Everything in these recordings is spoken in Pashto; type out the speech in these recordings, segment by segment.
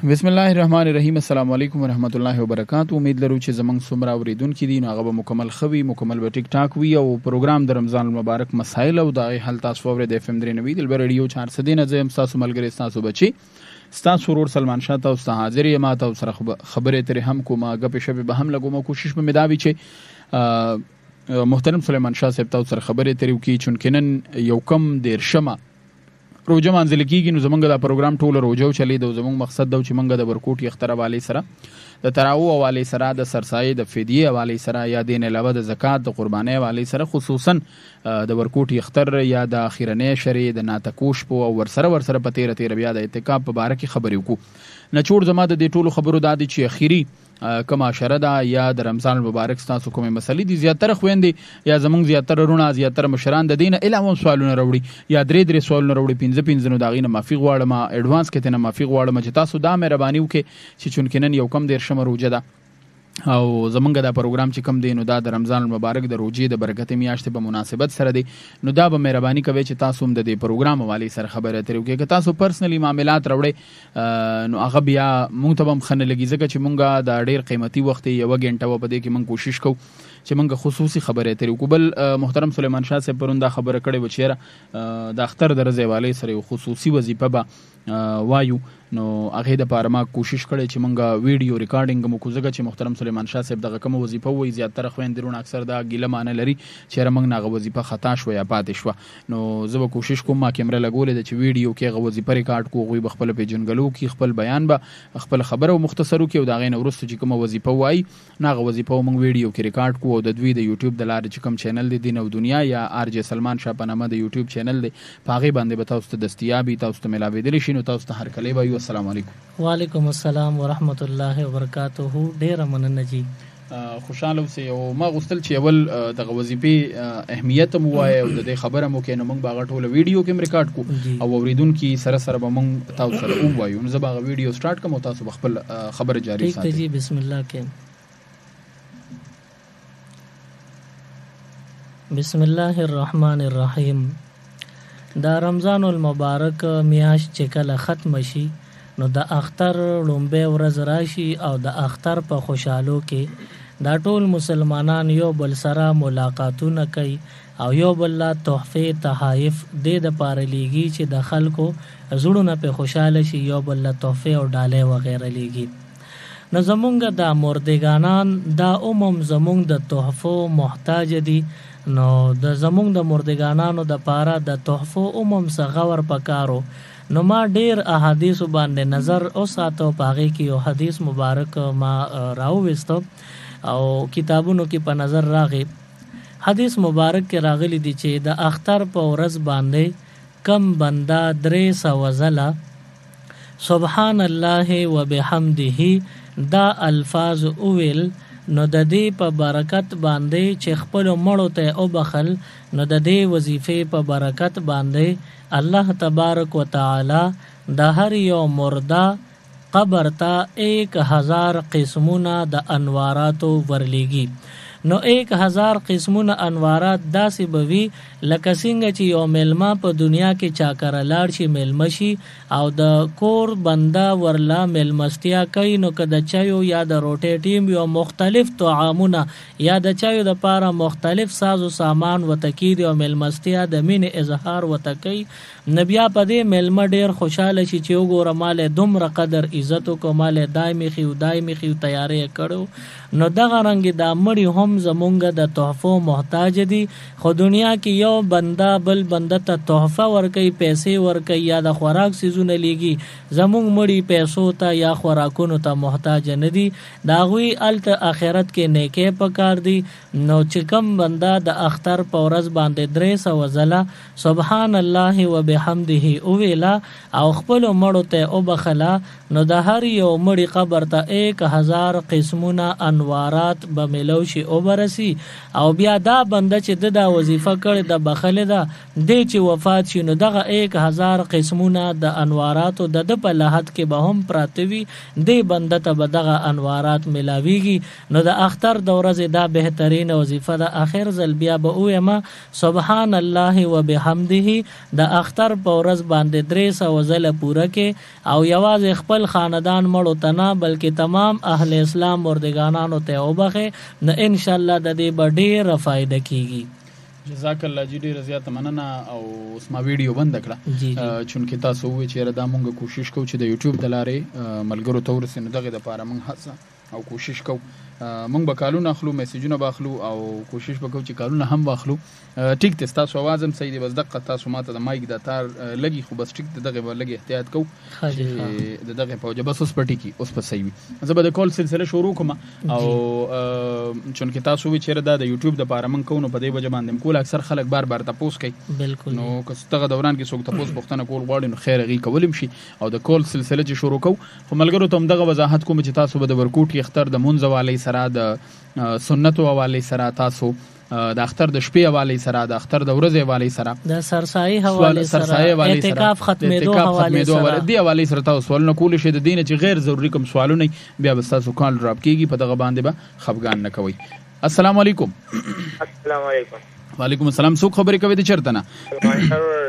بسم الله الرحمن الرحیم. السلام علیکم ورحمت الله وبرکاتہ. امید لرو چې زمنګ سمرا اوریدونکو دي نو هغه مکمل خوي مکمل به ټیک ټاک وي او پروګرام د رمضان المبارک مسائل او د حل تاسو فور د اف ام 93 د ریډیو 400 نه زم تاسو ملګری تاسو بچي تاسو ورور سلمان شاه تاسو حاضر یم تاسو سره خبرې ترې هم کومه غپې شپې به هم لګوم کوشش به مداوي چې محترم سلیمان شاه صاحب تاسو سره خبرې ترې وکي چونکینن یو کم دیر شمه روجه منځل کیږي نو زمونږ دا پروګرام ټول روجو چلی د زمونږ مقصد دا چې مونږ د ورکوټ یختر حواله سره د تراو حواله سره د سرسایې د فدیه حواله سره یا دین علاوه د زکات د قربانۍ حواله سره خصوصا د ورکوټ یختر یا د اخیرنې شری د ناتکوش په ورسره په 13 بیا د اعتکاف په باره کې خبرې وکړو نه چور زما د دې ټولو خبرو د چې اخیری کما شره ده یا د رمضان المبارک تاسو کومه مسلې دي زیاتره خويندې یا زمونږ زیاتره رونه زیاتره مشران د دین علاوه سوالونه راوړي یا درې سوالونه راوړي 15 نو داغینه معافي غواړم اډوانس کې ته معافي غواړم چې تاسو دا مهرباني وکړي چې چونکینن یو کم دیر شمه روجه ده او زمونږ دا پروګرام چې کم دی نو دا د رمضان المبارک د روجې د برکت میاشتې په مناسبت سره دی نو دا به مهرباني کوي چې تاسو هم د دې پروګرام والی سره خبره ترې وکړئ که تاسو پرسنلی معاملات راوړئ نو هغه بیا مونږ ته به هم ښه نه لګي ځکه چې مونږ دا ډېر قیمتي وخت یوه ګنټه وه په دې کې مونږ کوشش کوو چې مونږ خصوصي خبرې ترې وکړو. بل محترم سلیمان شاه صاحب پرون دا خبره کړې وه چې د اختر د ورځې حوالې سره یو خصوصي وظیفه به وایو نو هغې دپاره ما کوشش کړی چې مونږ ویډیو ریکارډینګ مو کړو ځکه چې محترم سلیمان شاه صاحب دغه کومه وظیفه وایي زیاتره خویندې رونه اکثر دا ګیله معنی لري چې یاره مونږ نه هغه وظیفه خطا شوه یا پاتې شوه نو زه به کوشش کوم ما کیمره لګولې ده چې ویډیو کې هغه وظیفه ریکارډ کړو هغوی به خپله پیژنګلو کړي خپل بیان به خپله خبره مختصر وکړي او د هغې نه وروسته چې کومه وظیفه وایي نو هغه وظیفه به مونږ ویډیو کې ریکارډ کړو او د دوی د یوټیوب د لارې چې کوم چینل دی دین او دنیا یا آر جے سلمان شاه په نامه د یوټیوب چینل دی په هغې باندې به تاسو ته دستیابي تاسو ته ملاوېدلی شي نو تاسو ته هرکلی به یو. السلام علیکم. وعلیکم السلام ورحمت الله وبرکاته. ډیره مننه جی. خوشاله اوسئ او ما غوښتل چې اول دغه وظیفې اهمیت مو ووایه او د دې خبره مو کوي نو موږ به هغه ټوله ویډیو کې هم ریکارډ کړو او اورېدونکي سره به موږ تاسو سره ووایو نو زه به هغه ویډیو سټارټ کړم او تاسو به خپل خبره جاري ساتئ. جی بسم الله کې بسم الله الرحمن الرحیم. دا رمضان المبارک میاشت چې کله ختم شي نو د اختر لومبه ورځ راشي او د اختر په خوشحالو کې دا ټول مسلمانان یو بل سره ملاقاتونه کوي او یو بل لا تحفه تحائف د پاره لیږي چې د خلکو زړونه په خوشاله شي یو بل لا تحفه او ډالۍ وغیرہ لیږي نو زمونږ د مردگانان دا زمونږ د تحفو محتاج دي نو د زمونږ د مردگانانو د پاره د تحفو څخه ور پکارو نو ما ډیر احادیث باندې نظر او ساتو پاغه کې یو حدیث مبارک ما راوويستو او کتابونو کې په نظر راغی. حدیث مبارک کې راغلی دی چې د اختر په ورځ باندې کم بندا 300 زلا سبحان الله وبحمده دا الفاظ اویل نو د دې په برکت باندې چې خپل مړو ته او بخل نو د دې وظیفې په برکت باندې الله تبارک وتعالى د هر یو مردا قبر ته 1000 قسمونه د انواراتو ورلیږي نو 1000 قسمونه انوارات داسې بوي لکه څنګه چې یو ملما په دنیا کې چاکر لاړ شي ملما شي او د کور بندا ورلا ملمستیا کوي نو که د چایو یا د روټي ټیم یو مختلف طعامونه یا د چایو د پاره مختلف ساز او سامان وتکید او ملمستیا د مين اظهار وتکی نبیا په دې ملما ډیر خوشاله شي چې وګوره مال دومره قدر عزت او مال دایمي خو تیارې کړو نو دغه رنګ د مړی هم زمونږ د تحفو محتاج دي خو دنیا کې یو بندا بل بندا ته تحفه ورکي پیسې ورکي یا د خوراک سيزونه لګي زمونږ مړی پیسو ته یا خوراکونو ته محتاج نه دي دا غوي الته آخرت کې نیکه پکار دي نو چې کم بندا د اختر په ورځ باندې 300 زلا سبحان الله وبحمده او ویلا او خپل مړو ته او بخلا نو د هر یو مړی قبر ته 1000 قسمونه انوارات به ملو شي او وبرسي او بیا دا بنده چې د وظیفه کړي د بخله ده د چې وفات شي نو دغه 1000 قسمونه د انواراتو د په لحد کې به هم پراتوي د بنده ته به دغه انوارات ملاويږي نو د اختر د ورځې دا بهترین وظیفه ده. اخر ځل بیا به اویما سبحان الله وبحمده د اختر په ورځ باندې 300 ځله پوره کې او یوازې خپل خاندان مړو ته نه بلکې تمام اهل اسلام مردگانانو ته وبخه نو ان شاء الله د دې ډېره فائدہ کیږي. جزاک الله جی ډېر زیات مننه او اوس ما ویډیو بند کړه چونکې تاسو وی چې دا مونږ کوشش کوو چې د یوټیوب د لارې ملګرو ته ورسېنو دغه د پاره مونږ هڅه او کوشش کوو مونږ به کالونه اخلو میسجونه باخلو او کوشش وکړو چې کالونه هم واخلو. ټیک ته تاسو आवाज هم صحیح دی بس دقه تاسو ماته د مایک د تار لګي خو بس ټیک دغه به لګي احتیاط کو چې دغه په وجه بس اوس پټی کی اوس په صحیح وي زه به د کال سلسله شروع کوم او چونکې تاسو وی چیرې د یوټیوب د پاره مونږ کوو نو په دې وجه باندې کول اکثر خلک بار بار تاسو کوي بالکل نو که ستغه دوران کې څوک تاسو پوښتنه کول غواړي نو خیر غي کولم شي او د کال سلسله چې شروع کو خو ملګرو ته دغه وضاحت کوم چې تاسو به د ورکوټي اختر د منځ والی سره د سنتو حواله سره تاسو د اختر د شپې حواله سره د اختر د ورځې حواله سره د سرسایي حواله سره اعتکاف ختمېدو حواله سره دی حواله سره تاسو سوالونه کول شي د دین چې غیر ضروري کوم سوالونه بیا به تاسو کال ډراپ کیږي په دغه باندې به خفګان نه کوي. السلام علیکم. السلام علیکم. وعلیکم السلام. څوک خبرې کوي د چرته نه؟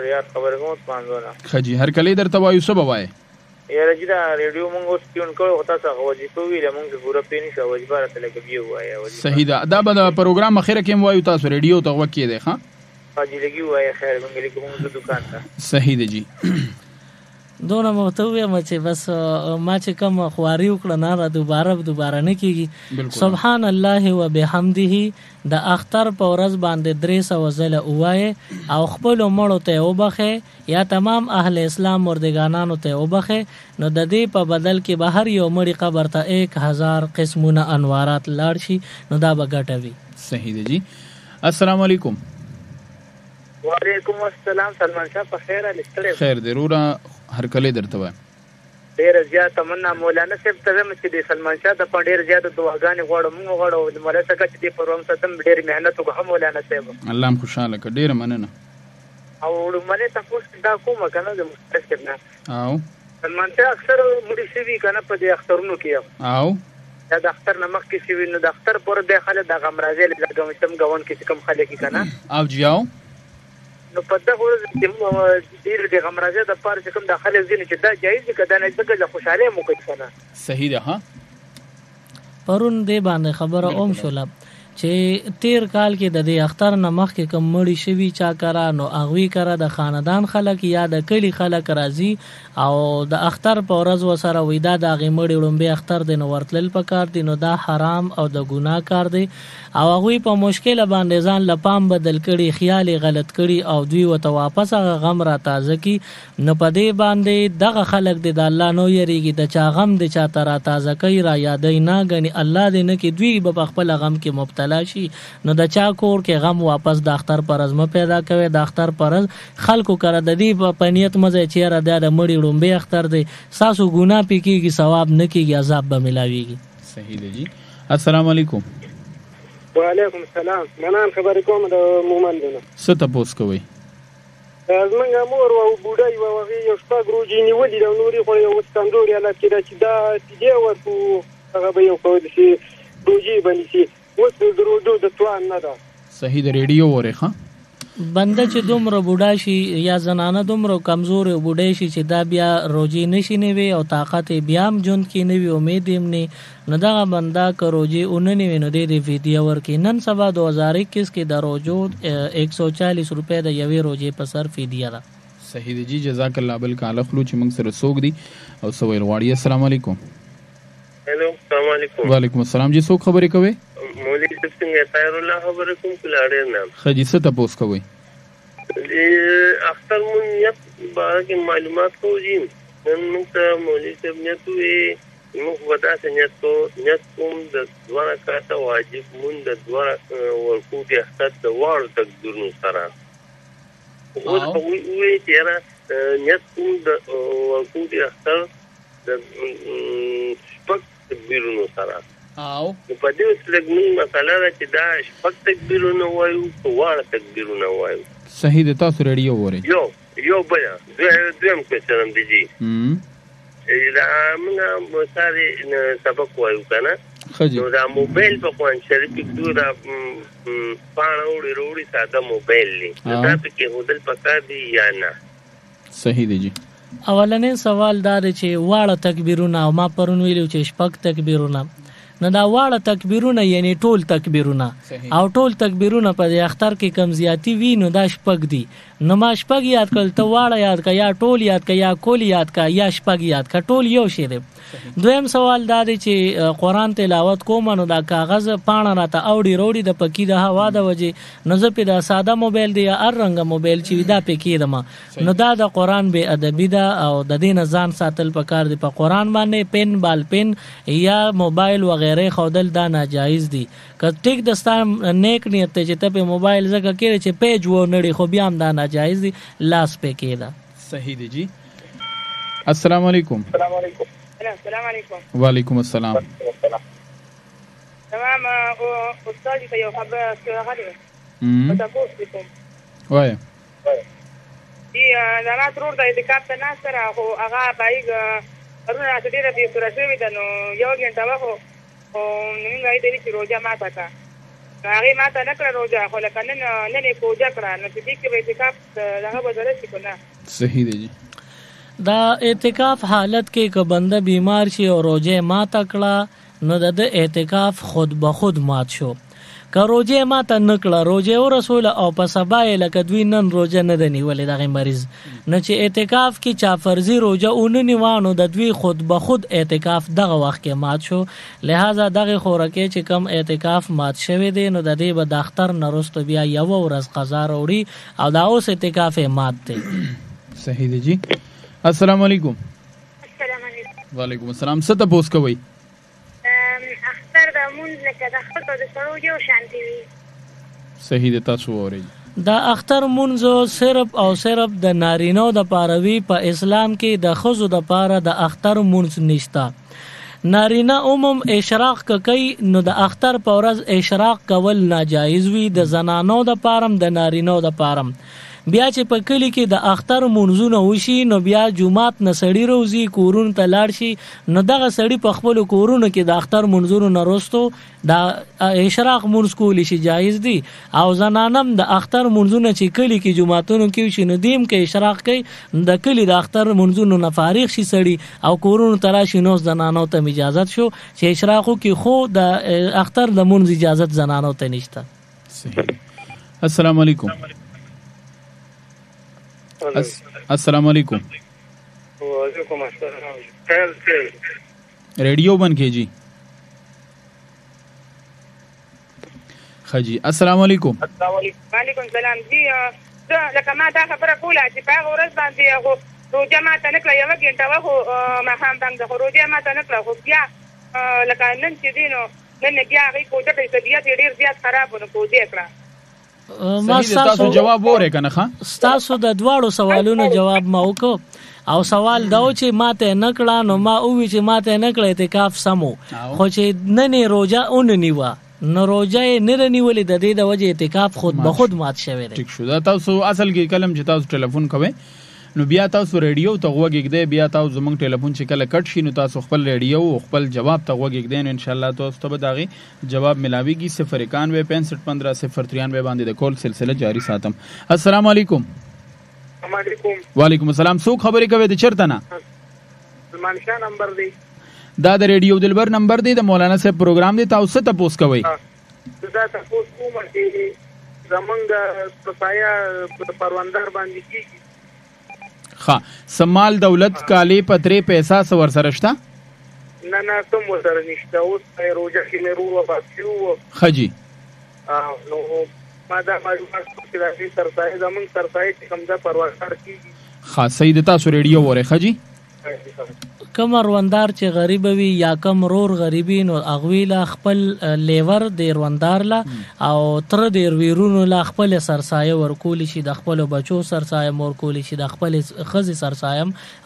ریاض خبرې کوم پانځونه خجی هر کله درته وایو سبا وای یاره چې دا ریډیو مونږ اوس ټیون کړو او تاسو هغه وظیفه ویله مونږ پوره پېنی شو وظیفه راته لکه بیا وایي صحیح ده دا به د پروګرام اخره کې وایو تاسو ریډیو ته وکی دی ښا حاجی لګي وایي خیر مونږ لیکو د دکان ته صحیح ده جی دونه موتوي چې بس ما چې کوم خواري وکړه نه را دوباره نه کیږي. سبحان الله وبحمده د اختر په ورځ باندې 300 ځله وایي او خپل مړو ته وبخه یا تمام اهل اسلام مردگانانو ته وبخه نو د دې په بدل کې به هر یو مړی قبر ته 1000 قسمونه انوارات لاړ شي نو دا به ګټوي. صحیح ده جی. السلام علیکم. وعلیکم السلام. سلمان شاه په خیر اله خیر ضرور هر کله درته وایم ډیر زیات تمنا مولانا صاحب ته چې د سلمان شاه د ډیر زیات دعاګانې غواړم د مولا څخه چې د پروم ستم ډیر مهنت وکړم مولانا صاحب الله هم خوشاله کړ ډیر مننه او مله تاسو دا کومه کنه د مستشفى نه او سلمان شاه اکثر مړي شوی کنه په د اخترونو کې او دا د اختر نمک کې شوی نو د اختر پر د خلک د غمرازي لګم تم غون کې کم خلک کنه او جیاو نو په دغه ورځ ډیر د غمرازي د پاره چې کوم د خلک ځینې چې دا جایز دي کدا نه څنګه د خوشاله مو کوي کنه صحیح ده ها پرون دې باندې خبره اوم شولا چې تیر کال کې د دې اختر نمخ کې کم مړی شوی چا کرا نو اغوی کرا د خاندان خلک یا د کلی خلک راځي او د اختر په ورځ وسره وېدا د غمړی لومبه اختر د نو ورتل پکار دي نو دا حرام او د ګناه کار دی او هغه په مشکل باندې ځان لپام بدل کړي خیال غلط کړي او دوی وته واپس هغه غم را تازه کی نو په دې باندې دغه خلک د الله نو یریږي د چا غم د چا تر تازه کوي را یادې نه غني الله دې نه کې دوی په خپل غم کې مبتلا شي نو د چا کور کې غم واپس د اختر پرز م پیدا کوي د اختر پرز خلکو کړه د دې په نیت مزه چیرې د مړی لومبه اختر دی ساسو ګناه پکېږي ثواب نه کېږي عذاب به ملاويږي. صحیح دی جی. السلام علیکم. وعلیکم السلام. منان خبرې کوم د مومند نه څه تاسو کوي زمونږ مور او بوډای او هغه یو شپږ ورځې نیولې د نوري خو یو ستندوري حالت کې چې دا دې ورته هغه به یو کول شي دوجی باندې شي اوس د درودو د توان نه ده. صحیح د ریډیو ورخه بنده چې دومره بوډا شي یا زنانه دومره کمزور او بوډای شي چې دا بیا روزي نشي نیوي او طاقت بیا هم جون کې نیوي امید هم نه نو دا بنده که روزي اونې نیوي نو د ویډیو ورکی نن سبا 2021 کې د روزو 140 روپے د یوې روزي په سر فدیه ده. صحیح دی جی. جزاک الله بل کاله خلو چې موږ سره سوق دي او سویل واړی. السلام علیکم. هلو السلام علیکم. وعلیکم السلام جی. څوک خبرې کوي؟ مولوی څنګه طاهر الله خبرې کوم کلاړې نام خجی څه تاسو کوي اختر مون یت بارے معلومات کو جی نن ته مولوی صاحب نه توې نو ودا څنګه نیت کوم د دوه کاته واجب مون د دوه ورکو کې اختر د واړو تقدیر نو سره او وی چې نیت کوم د ورکو کې اختر د سپک تقدیر نو سره او په دې اوس لږ موږ مسله ده چې دا شپږ تکبیرونه وایو که واړه تکبیرونه وایو. صحیح دی، تاسو ریډیو وورئ. یو بل دویم کوېسچن هم دی جي. دا موږ ساري سبق وایو که نه، نو دا موبایل په قرآن شریف کې کړو دا پاڼه وړي ساده موبایل دی، نو دا پکې هودل پکار دی یا نه؟ صحیح دی جی. اولنې سوال دا دی چې واړه تکبیرونه، او ما پرون ویلو چې شپږ تکبیرونه، نو دا واړه تکبیرونه یعنی ټول تکبیرونه، او ټول تکبیرونه په دې اختر کې کم زیاتی وي، نو دا شپږ دي. نو ما شپږ یاد کړل، ته واړه یاد کا یا ټول یاد کا یا کول یاد کا یا شپږ یاد کا، ټول یو شی دی. دویم سوال دا دی چې قرآن تلاوت کوم نو دا کاغذ پاڼه راته اوړي روړي د پکې د هوا د وجې، نو زه پې دا ساده موبایل دی یا هر رنګه موبایل چې وي دا پې کېدم، نو دا د قرآن بې ادبي ده او د دې نه ځان ساتل پکار دی. په قرآن باندې پن بال پن یا موبایل وغیره خودل دا ناجایز دي. که ټیک د ستا نیک نیت ته چې ته پې موبایل ځکه کېږي چې پیج و نړي، خو بیا هم دا ناجایز دي، لاس پې کېده. صحیح دی جی. السلام علیکم. السلام علیکم. وعلیکم السلام. تمام استاد ته یو خبره غواړم تاسو کوم وای دی زما ترور د اعتکاف ته نه سره خو هغه بایګ ورونه چې ډیره دې سره شوی ده، نو یو غنټه وخو او موږ یې دې چې روزه ماته کا هغه ماته نه کړ روزه، خو لکه نن کوجا کړه، نو دې کې به اعتکاف هغه بدل شي کنه. صحیح دی جی. دا اعتکاف حالت کې که بنده بیمار شي او روزه ماته کړه، نو د اعتکاف خود به خود مات شو. که روزه ماته نه کړه، روزه ورسوله او په سبا یې لکه دوی نن روزه نه ده نیولې دغه مریض، نو چې اعتکاف کې چا فرضي روزه ونه نیوه، نو د دوی خود به خود اعتکاف دغه وخت کې مات شو. لہذا دغه خورکې چې کم اعتکاف مات شوی دی، نو د دې به د اختر نه وروسته بیا یو ورځ قضا راوړي او دا اوس اعتکاف یې مات دی. صحیح دی جی. السلام علیکم. السلام علیکم. وعلیکم السلام. څه تپوس کوئ؟ اختر د مونځ لکه د ښځو د سړو یو شانتي وي. صحیح دی، تاسو واورئ. دا اختر مونځ صرف او صرف د نارینو د پاره وي، په اسلام کې د ښځو د پاره د اختر مونځ نشته. نارینه عموم اشراق کوي، نو د اختر په ورځ اشراق کول ناجایز وي، د زنانو د پاره د نارینو د پاره. بیا چې په کلی کې د اختر مونځونه وشي، نو بیا جمعات نه سړي روزي کورونو ته لاړ شي، نو دغه سړي په خپلو کورونو کې د اختر مونځونو نه وروستو د اشراق مونځ کولی شي، جایز دي. او زنانم د اختر مونځونه چې کلی کې جمعاتونو کې وشي، نو دیم کې اشراق کوي، د کلی د اختر مونځونو نه فارغ شي سړي او کورونو ته راشي، نو زنانو ته اجازت شو چې اشراق وکړي، خو د اختر د مونځ اجازت زنانو ته نشته. صحیح. السلام علیکم. السلام علیکم. وعلیکم السلام. خیر ریڈیو بند کیجی. خجی. السلام علیکم. وعلیکم السلام. جی لکه ما دا خبره کوله چې په هغه ورځ باندې روزه ماته نه کړه، یوه غنټه وه خو ماښام باندې خو روزه ماته نه کړه، خو بیا لکه نن چې دی نو نن بیا هغې کوزه کړې، طبیعت یې ډېر زیات خراب و، نو کوزه یې کړه. ما تاسو جواب وره کنه ښه، تاسو د دواړو سوالونو جواب ما وکړو، او سوال دا چې ماته نه کړه، نو ما وی چې ماته نه کړه اعتکاف سمو، خو چې نه روزه اون نیوه، نو روزه نه رنیولې، د دې د وجه اعتکاف خود به خود مات شوی دی. ټیک شو. دا تاسو اصل کې کلم چې تاسو ټلیفون کوئ، نو بیا تاسو ریډیو ته غوږ کېږدئ، بیا تاسو زموږ ټلیفون چې کله کټ شي، نو تاسو خپل ریډیو او خپل جواب ته غوږ کېږدئ، نو انشاءالله تاسو ته به د هغې جواب ملاویږي. 09165151593 باندې د کول سلسله جاری ساتم. السلام علیکم. وعلیکم السلام. څوک خبرې کوي د چېرته نه؟ سلمان شاه نمبر دی. دا د ریډیو دلبر نمبر دی، د مولانا صاحب پروګرام دی. تاسو څه تپوس کوئ؟ دا تپوس کوم چې زمونږ په سایه پروندار باندې کېږي. ښه. سمال دولت کالي پترې پیسه څه ورسره شته؟ نه کوم ورسره نشته. اوس روژه کې مې رور وفات شوی و. ښه جي. نو ما دا معلومات چې د هغې سرسایه زمونږ سرسایه چې کوم ده پروندار کېږي. ښه صحیح ده. تاسو ریډیو وورئ. ښه جي. کم روندار چې غریب وي یا کم رور غریبي، نو هغوی له خپل لیور د روندار له او تر د ویرونو له خپل سرسایه ورکولی شي، د خپلو بچو سرسایه ورکولی شي، د خپل ښځې سرسایه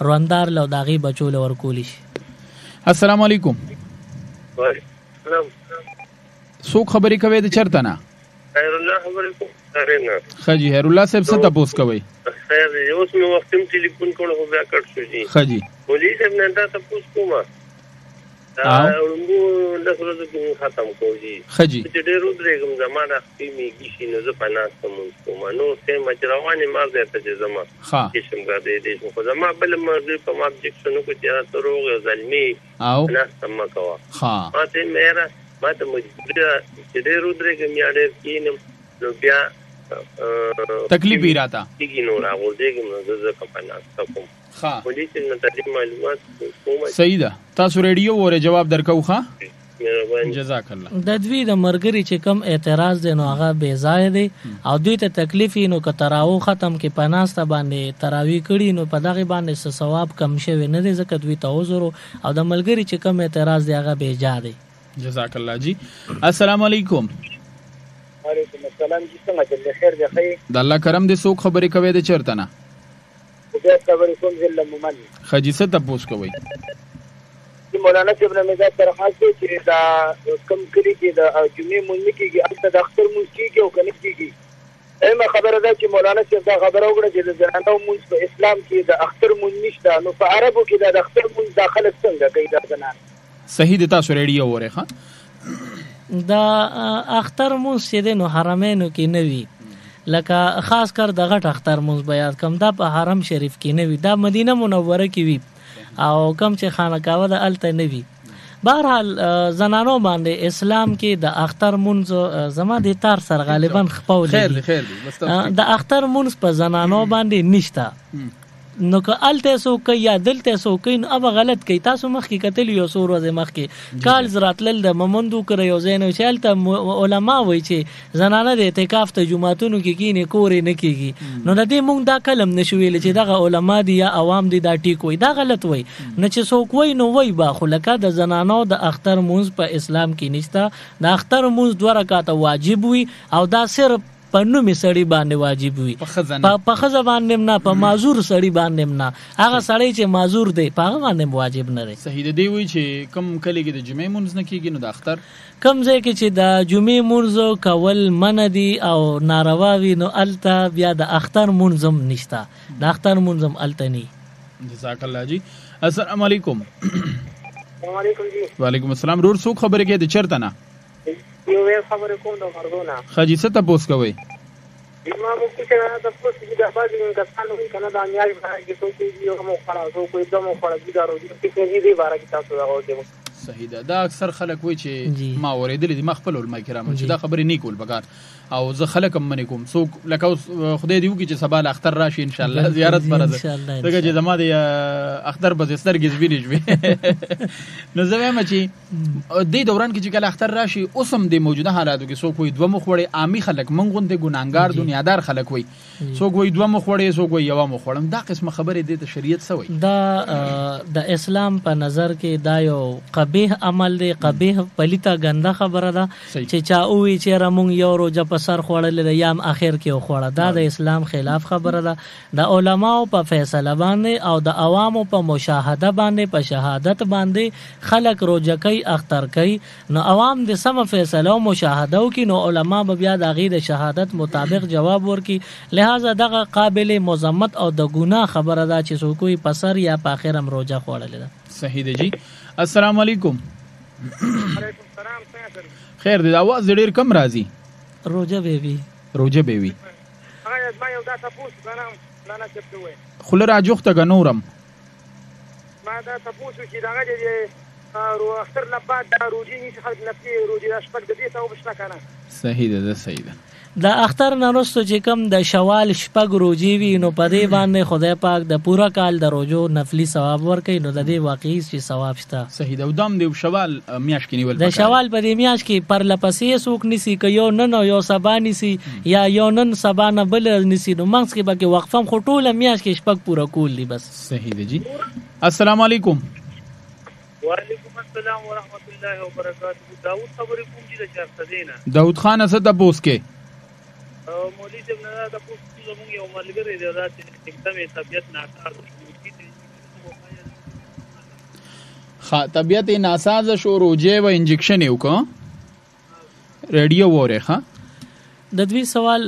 روندار له د هغې بچو له ورکولی شي. السلام علیکم. څوک خبرې کوي د چرته نه؟ خیر الله خبرې کوم نه ښه جي خیر الله صاحب څه تپوس کوئ؟ خیر دی اوس مې وخت هم ټلیفون کړو خو بیا کټ شو جي ښه جي مولوي صاحب نه دا تپوس کومه لږ ورځو کې ختم کوو جي ښه جي چې ډېر ودرېږم زما د خپې میږي شي نو زه په ناسته مونځ کوم نور سیمه چې روان یم هر ځای ته چې زما کشم ګرځېدی شم خو زما بل مرغۍ په ما ابجکشن وکړو چې یاره ته روغ یو زلمي ناسته مه کوه ما ته یې یاره ما ته مجبوري ده چې ډېر ودرېږم یا ډېر کښېنم نو بیا تکلیف یې راته کېږي نو راغورځېږم نو زه ځکه په ناسته کوم مولوي صاحب نه تعلیم معلومات کوم صحیح ده تاسو ریډیو وره جواب درکو ښه جزاک الله د دوی د مرګري چې کم اعتراض دی نو هغه بې ځای دی او دوی ته تکلیف نو که تراو ختم کې پناسته باندې تراوی کړي نو په دغه باندې ثواب کم شوی نه دی ځکه دوی ته عذر او د ملګری چې کم اعتراض دی هغه بې جا دی جزاک الله جی السلام علیکم وعلیکم السلام جی څنګه د خیر د خیر د الله کرم دې څوک خبرې کوي د چرته نه بیا خبرې کوم ځل مومن خجی څه تپوس کوي چې مولانا صاحب نه مزاج درخواست دی چې دا کم کلی کې د جمعې مونږ کېږي البته د اختر مونږ کېږي او کنه کېږي ایمه خبره ده چې مولانا صاحب دا خبره وکړه چې د زنانو مونږ په اسلام کې د اختر مونږ نشته نو په عربو کې د اختر مونږ داخله څنګه کوي دا زنان صحیح د تاسو ریډیو وره ښه دا اختر مونږ چې د نو حرمینو کې نه وي لکه خاص کر د غټ اختر مونږ بیان کم دا په حرم شریف کې نه وي دا مدینه منوره کې وي او کم چې خانقاه د الته نه وي بهرحال زنانو باندې اسلام کې د اختر مونږ زما د تار سره غالبا خپل خیر دی د اختر مونږ په زنانو باندې نشته نو که الته سو کوي یا دلته سو کوي نو اب غلط کوي تاسو مخ کې کتل یو سور ورځ مخ کې کال زراتل د ممندو کړ یو زین چلته علما وای چې زنانه د اعتکاف ته جمعهتونو کې کینې کورې نه کیږي نو د دې مونږ دا کلم نشویل چې دغه علما دي یا عوام دي دا ټیک وای دا غلط وای نه چې سو کوی نو وای با خو لکه د زنانو د اختر مونږ په اسلام کې نشته د اختر مونږ 2 رکعات واجب وي او دا صرف په نومي سړی باندې واجب وي په خزه باندې نه په معذور سړی باندې نه هغه سړی چې معذور دی په هغه باندې واجب نه دی صحیح دی وی چې کم کلی کې د جمعې مونږ نه کیږي نو د اختر کم ځای کې چې د جمعې مونږ کول من دي او ناروا وي نو الته بیا د اختر مونږ نشته د اختر مونږ الته نه جزاک الله جی السلام علیکم السلام علیکم جی وعلیکم السلام رور څوک خبرې کوي د چرته نه یو ویل خبرې کوم د مردونه خجی څه تپوس کوي ما مو چې نه د پوسټ کې د بازي کسانو کنه د انیاج باندې کې څه یو مو خلاص او کوئی دمو خلاص دي دارو دي چې دې بارا کې تاسو راغلو صحیح ده دا اکثر خلک وای چې ما اوریدل دي مخفل علماء کرام چې دا خبرې نه کول بګار او زه خلک هم نه کوم څوک لکه خدای دی وکي چې سبا اختر راشي ان شاء الله زیارت فرض ده دغه چې زما د اختر بزستر گزبینې جوړ نو زه وایم چې د دوران کې چې کله اختر راشي اوسم د موجوده حالاتو کې څوک وي دوه مخ وړي عامي خلک منغون د ګناګار دنیادار خلک وي څوک وي دوه مخ وړي څوک وي یو مخ وړم دا قسمه خبرې د شریعت سوی دا د اسلام په نظر کې دا یو قبیح عمل دی قبیح پلیته ګنده خبره ده چې چا وی چې رمون یو روزه په سر خوړل د یام اخر کې خوړه دا د اسلام خلاف خبره ده د علماو په فیصله باندې او د عوامو په مشاهده باندې په شهادت باندې خلق روزه کوي اختر کوي نو عوام د سم فیصله او مشاهده او کې نو علما به بیا د غیر شهادت مطابق جواب ورکي لہذا دغه قابل مذمت او د ګناه خبره ده چې څوک کوئی په سر یا په اخر هم روزه خوړل ده صحیح دی جی السلام علیکم وعلیکم السلام خیر دی आवाज ډیر کم راځي روزه بیبي هغه ما یو دا تاسو غنم نه چپټوي خله راجوخته غنورم ما دا تاسو چې داغه دې اختر نه بعد دا روزي نشي خلک نفسي روزي شپږ د دې ته وبښنا کنه صحیح ده صحیح ده د اختر نه وروسته چې کم د شوال شپږ روزي وي نو په دې باندې خدای پاک د پورا کال د روزو نفلی ثواب ورکړي نو د دې واقعي چې ثواب شته صحیح ده دم دی شوال میاش کې نیول د شوال په دې میاش کې پر لپسې سوق نسی ک یو نن یو سبا نسی یا یو نن سبا نه بل نسی نو منځ کې به وقفم خټوله میاش کې شپږ پورا کول دي بس صحیح ده جی السلام علیکم وعلیکم السلام ورحمت الله وبرکاته داوود خبرې کوم چې د چارته دینه داوود خان اسد تاسو کې مولوی صاحب نه دا پوښتنه زموږ یو ملګری دی دا چې एकदम طبيعت ناکار طبیعت ناساز شو روجه و انجکشن یو کو ریډیو وره ها د دوی سوال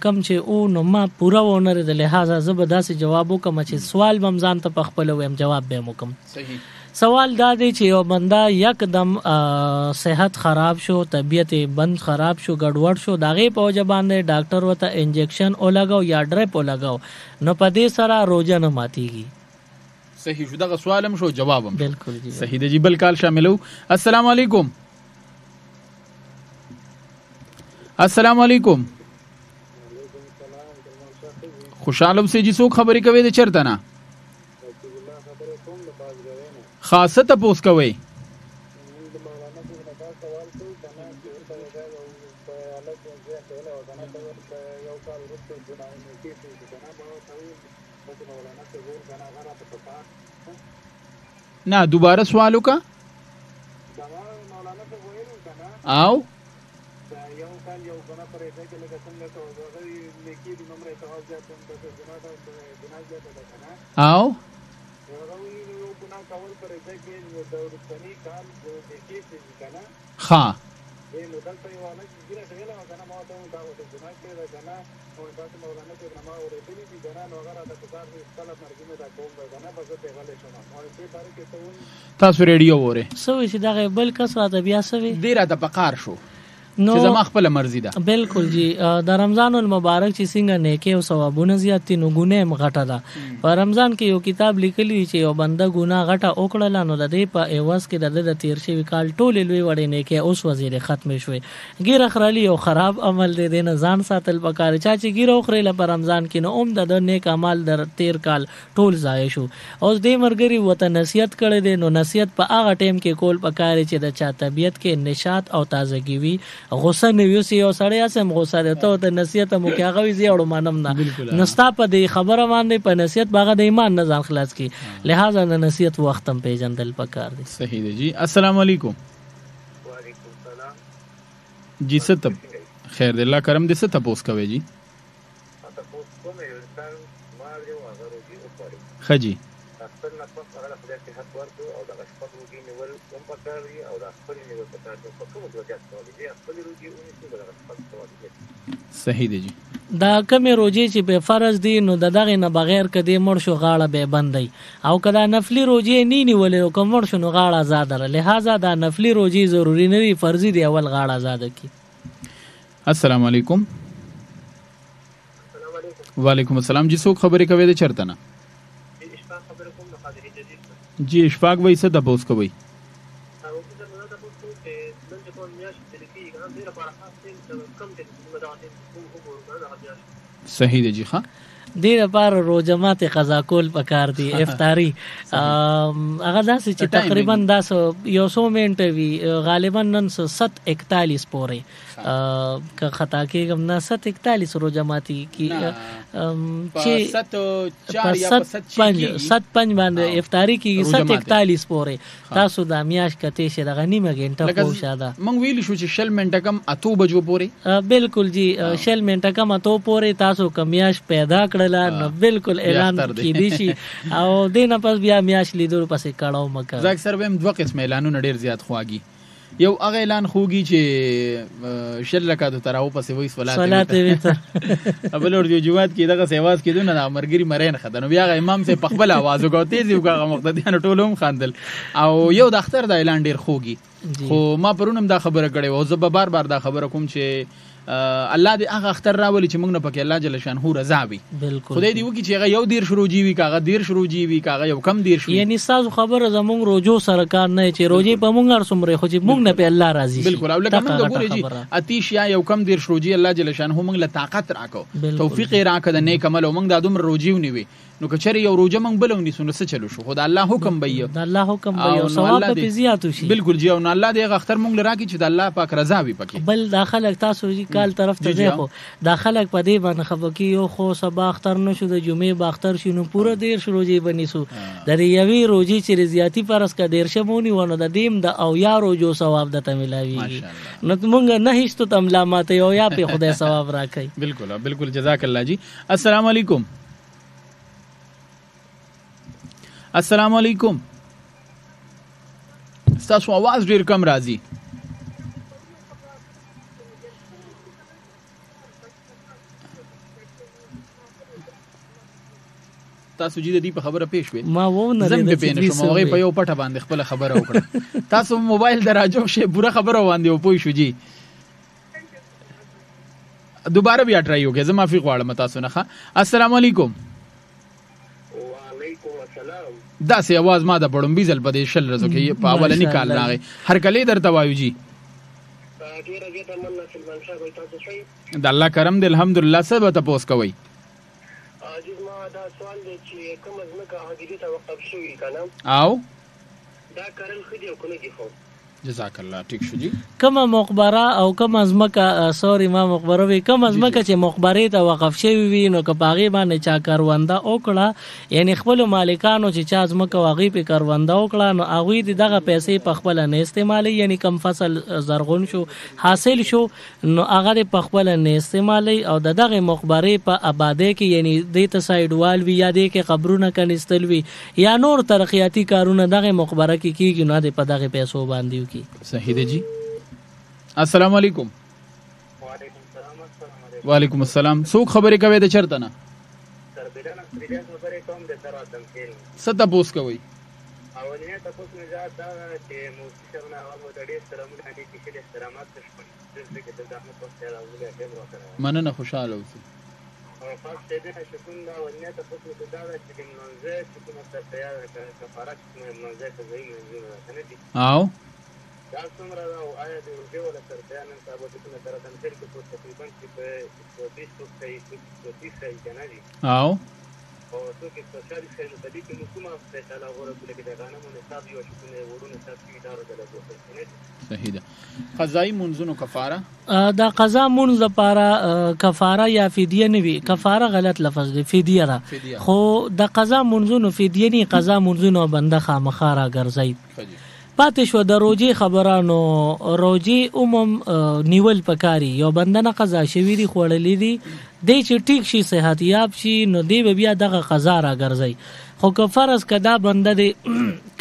کم چې او نو ما پورا ونه د لحاظه زبردست جواب وکم چې سوال بمزان ته پخپل ویم جواب به وکم. صحیح سوال دا دی چې یو بندا یکدم صحت خراب شو، طبیعت بند خراب شو، ګډوډ شو، داغه په وجه باندې ډاکټر وته انجکشن او لګاو یا ډریپ او لګاو، نو په دې سره روزه نه ماتيږي. صحیح شو، دغه سوالم شو جوابم بالکل جی صحیح دی. بل کال شاملو. السلام علیکم. السلام علیکم. خوشاله اوسې جی څوک خبرې کوي د چرته نه؟ خاصه تپوس کوي. نه دوباره سوال وکا او او ها تاسو ریډیو وره سوي چې دغه بل کس راته بیا سوي ډیر ته پکار شو نو چې زما خپل مرزي ده. بالکل جی د رمضان المبارک چې څنګه نیکه او ثوابونه زیات دي نو ګناه مغټه ده. په رمضان کې یو کتاب لیکلی چې یو بنده ګناه غټه وکړل نو د دې په ایواز کې د تیر شوی کال ټولې لوی وړې نیکه اوس وزیر ختم شوي. ګیره خرالي او خراب عمل دې نه ځان ساتل پکاره چا چې ګیره خوري په رمضان کې نو د نیک اعمال در تیر کال ټول ضایع شو. اوس دې مرګري وته نصیحت کړي دي نو نصیحت په هغه ټیم کې کول پکاره چې د چا طبيعت کې نشاط او تازگی وي. غوسه نه ویوسی او سړی اسم غوسه ده ته د نصیحت مو کې هغه وی زیړو مانم نه نستا په دې خبره باندې په نصیحت باغه د ایمان نه ځان خلاص کی لہذا د نصیحت وختم پیژندل پکار دي. صحیح دی جی. السلام علیکم. وعلیکم السلام جی ستب خیر دی الله کرم دې ست پوس کوي جی تاسو کوم یو انسان مال یو هغه روزي او پاره خجی خپل نفس هغه خدای ته حق ورکړو او د خپل روزي نیول کوم پکار دی او د خپل نیول پکار دی په کومه وجه دی خپل روزي او نیول خپل دی. صحیح دی جی. دا کمې روزي چې به فرض دي نو دغه نه بغیر کدي مړ شو غاړه به بندي او کدا نفلی روزي نه نیولې او کوم مړ شو نو غاړه آزاد ده. لہذا دا نفلی روزي ضروری نه دي، فرضي دی اول غاړه آزاد کی. السلام علیکم. السلام علیکم. وعلیکم السلام. جی څوک خبرې کوي د چرته نه؟ اشفاق خبر کوم د قادری جدید جی اشفاق وای څه د پوس کوي؟ او په دغه د پوسټ کې د کوم میاش د لکی ګان ډیر په خاص ټیم کم ټیم د مداوات کوم وګورئ دا میاش. صحیح دی جی. ښه دې لپاره روزمات قضا کول پکار دي. افطاری هغه داسې چې تقریبا 100 منټه وی غالبا نن 7:41 پورې که خطا کېږم نه 7:41 روزماتي کی چې 7:5 باندې افطاری کی 7:41 پورې تاسو د میاش کته شه دغه نیمه غنټه خو شاده مونږ ویل شو چې شل منټه کم 8 بجو پورې. بالکل جی شل منټه کم 8 پورې تاسو کمیاش پیدا کړل نو بالکل اعلان کی دي شي او دینه پس بیا میاش لیدل پسې کړهو مکه. زه اکثر ویم دوه قسم اعلانونه ډیر زیات خواږي. یو هغه اعلان خوږي چې شل رکعات تراو پسې وای صلات ویته ابل ور دی جمعات کې دغه سیواز کې دونه مرګري مرین خدانو بیا امام سے پخبل आवाज وکاو تیز یو هغه مقتدیان ټولوم خاندل او یو د اختر د اعلان ډیر خوږي. خو ما پرونم دا خبره کړې او زه به بار دا خبره کوم چې الله دې هغه اختر راولي چې موږ نه پکې الله جل شانه رضا وي. خدای دې وکړي چې هغه یو دیر شروع جیوي کاغه دیر شروع جیوي کاغه یو کم دیر شروع یعنی تاسو خبره زموږ روزو سرکار نه چې روزي په موږ هر څومره خو چې موږ نه په الله راضي شي. بالکل او لکه موږ ګورې چې اتیش یا یو کم دیر شروع جی الله جل شانه موږ له طاقت راکو توفیق راکړه د نیک عمل او موږ د دومره روزي ونیوي نو کچری یو روزه موږ بلونی سونه څه چلو شو خدای الله حکم بيو د الله حکم بيو ثواب به زیات شي. بالکل جی او الله دې اختر موږ لراکې چې د الله پاک رضا وي پکې. بل داخله تاسو جی کال طرف ته ځو داخله په دې باندې خبرکی یو خو سبا اختر نشو د جمعې با اختر شنو پورا دیر شروع جی بنیسو د یوی روزي چې زیاتی پرس کا دیر شمونی ونه د دیم د او یا روزو ثواب د تملاوی نو موږ نه هیڅ ته تملا ماته یو یا په خدای ثواب راکړي. بالکل بالکل جزاک الله جی. السلام علیکم. السلام علیکم. ستاسو आवाज ډیر کم راځي. تاسو جدي دی په خبره پېښ وې ما وونه زم په پېنه شو موږ په یو پټه باندې خپل خبره وکړه. تاسو موبایل دراجو شی پوره خبره باندې او پوي شو جی. دوباره بیا ټرای وکړئ. زه معافي غواړم تاسو نه. السلام علیکم. وعلیکم السلام. دا سي आवाज ما د پړم بیزل په دې شل رزو کې په اولنی کال راغی. هر کله درته وایو جی. ډیره ګټه مننه سلمان شاه وای تاسو شئ. د الله کرم د الحمدلله سبا تاسو کوي. عزیز ما دا سوال دی چې کوم ځمکه حاجی ته وقف شوی کنه او دا کارل خدي او کنه دی خو جزاک الله. ټیک شو جی. کومه مقبره او کومه ځمکه سوري ما مقبره وي کومه ځمکه چې مقبره ته وقف شوی وي نو که پاغي باندې چا کارونده وکړه یعنی خپل مالکانو چې چا ځمکه واغې په کارونده وکړه نو هغه دغه پیسې په خپل نه استعمالي یعنی کم فصل زرغون شو حاصل شو نو هغه په خپل نه استعمالي او دغه مقبره په آباده کې یعنی د ته سایډ وال وی یا د کې قبرونه کنيستل وی یا نور ترقیاتی کارونه دغه مقبره کې کیږي نو د په دغه پیسو باندې صحیح دی جی. السلام علیکم. وعلیکم السلام. څوک خبرې کوي د چرته نه؟ څه تاسو کوي؟ اولنیه تاسو نه ځات دا چې موسی شرنا او د ډېر سره موږ هدي کې د احترامات تشکر کې د زحمت په سره او د خبرو سره مننه خوشاله اوسئ. او خاص دې نه شکون دا اولنیه تاسو ته دا چې منځه چې کومه تیار کفارت منځه ته ځای نه دي. او دا څومره او آیا د ورګو ولا سرته نن سبا د کومه تر تنظیم کې تقریبا چې په 20 صحیح کنه دي. او څو کې سوشال سره د دې کومه کومه فیصله غوړه کړې کې دا غنمو نصاب یو شکونه ورونه صاحب کې اداره دلته صحیح ده. قضایي منځونو کفاره دا قضا منځ لپاره کفاره یا فدیه نه وي. کفاره غلط لفظ دی فدیه را خو د قضا منځونو فدیه نه قضا منځونو بنده خامخا را ګرځي. پاتې شو د روجي خبرانو روجي نیول پکاري یو بندنه قضا شوی دی خوړلې دي د چې ټیک شي صحت یاب شي نو دی بیا دغه قضا را ګرځي. خو که فرض کدا بنده دی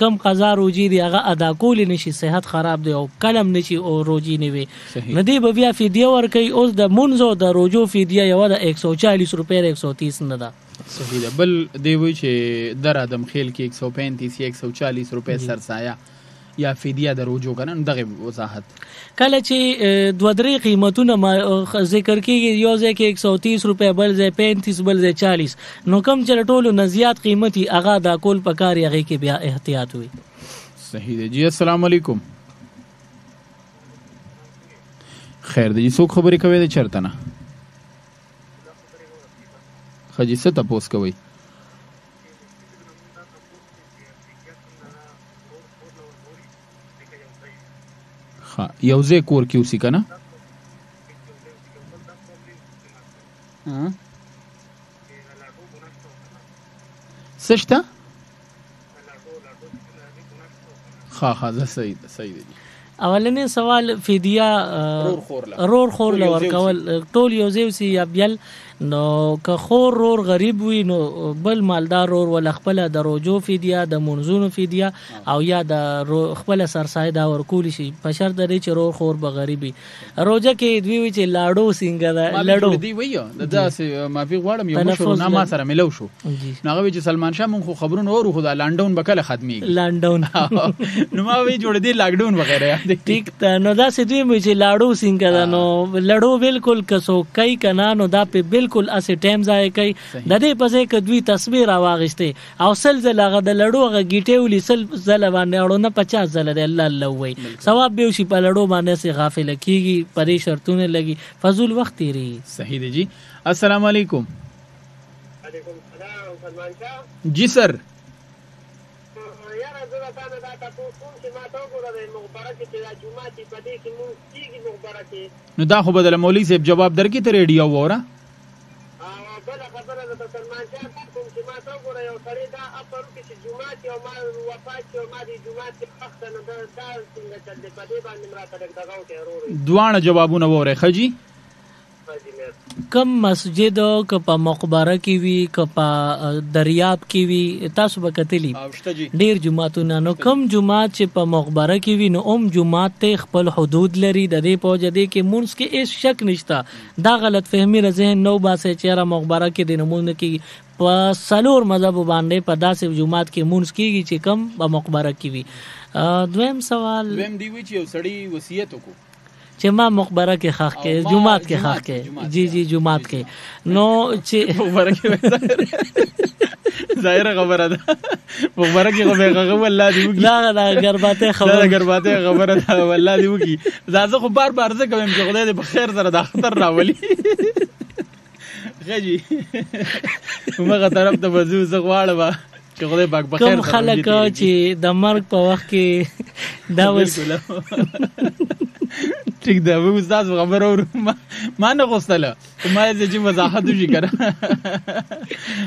کم قضا روجي دی هغه ادا کول نشي صحت خراب دی او کلم نشي او روجي نه وي نو دی بیا فدیه ور کوي. اوس د منځو د روجو فدیه یو د 140 روپے 130 نه ده. صحیح ده. بل دی وی چې در ادم خیل کې 135 یا 140 روپے سرسایه یا فدیه دروجو کنه دغه وضاحت کله چې دوه درې قیمتونه ذکر کیږي یو ځکه 130 روپے بل ځای 35 بل ځای 40 نو کم چې ټولو نه زیات قیمتي اغا دا کول پکاري هغه کې بیا احتیاط وي. صحیح دی جی. السلام علیکم. خیر دی. څوک خبرې کوي د چرته نه؟ خجی څه تاسو کوي؟ یو ځای کور کې اوسې کنه سشته ها زه صحیح دی. اولنی سوال فدیه رور خور لور کول ټول یو ځای اوسې یا بیل نو که خور رور غریب وي نو بل مالدار رور ول خپل د روجو فدیه د منځونو فدیه او یا د خپل سرسای دا ورکول شي په شرط د چې رور خور به غریبي. روجه کې دوی وی چې لاړو څنګه لړو دی وی دا معافي غواړم یو مشهور نامه سره ملو شو نو هغه چې سلمان شاه مون خو خبرونه ورو خو دا لانډون بکله ختمي لانډون نو ما وی جوړ دی لاکډاون وغیرہ ټیک ته نو دا سې دوی چې لاړو څنګه نو لړو بالکل کسو کای کنا نو دا په بالکل اسه ټایم ځای کوي د دې په ځای کې دوی تصویر واغشته او سلزله غ د لړو غ گیټه ولې سل زله باندې اړو نه 50 زله د الله الله وای ثواب به شي په لړو باندې سي غافل کیږي پرې شرطونه لګي فضول وخت تیری. صحیح دی جی. السلام علیکم. وعلیکم السلام سلمان شاه. جی سر. یاره زه تاسو دا تاسو چې ما ته وګورئ مغبره کې چې جمعه چې په دې کې مونږ کیږي مغبره کې نو دا خو بدل مولوی صاحب جواب درکې ته ریډیو وره بل خبره ده سلمان شاه کوم چې ما ته وګورئ یو سړی دا اپر کې چې جمعه کې او ما وفات کې او ما د جمعه کې وخت نه دا څنګه چل دی په دې باندې مراته دغه ته وروري دوانه جوابونه وره خجی. کم مسجد که په مقبره کې وي که په دریاب کې وي تاسو به کتلی ډیر جماعتونه نو کم جماعت چې په مقبره کې وي نو جماعت ته خپل حدود لري د دې په وجه دی کې مونږ کې هیڅ شک نشته دا غلط فهمي را ذهن نو باسي چې را مقبره کې د نمونه کې په سلور مذهب باندې په داسې جماعت کې مونږ کېږي چې کم په مقبره کې وي دویم سوال دویم دی وی چې یو سړی وصیت وکړو چې ما مقبره کې خاخ کې جمعات کې خاخ کې جی جمعات کې نو چې مقبره کې ظاهر خبره ده مقبره کې غوغه والله دی وګي لا غرباته خبره غرباته خبره ده والله دی وګي زازه خو بار زه کوم چې خدای دې په خیر سره د اختر راولي غجی موږ طرف ته وځو زه غواړم چې خدای پاک په خیر کوم خلک چې د مرګ په وخت کې دا وس ٹھیک ده و استاد خبر اور ما نه غوستله ما یې چې وضاحت وشي کړه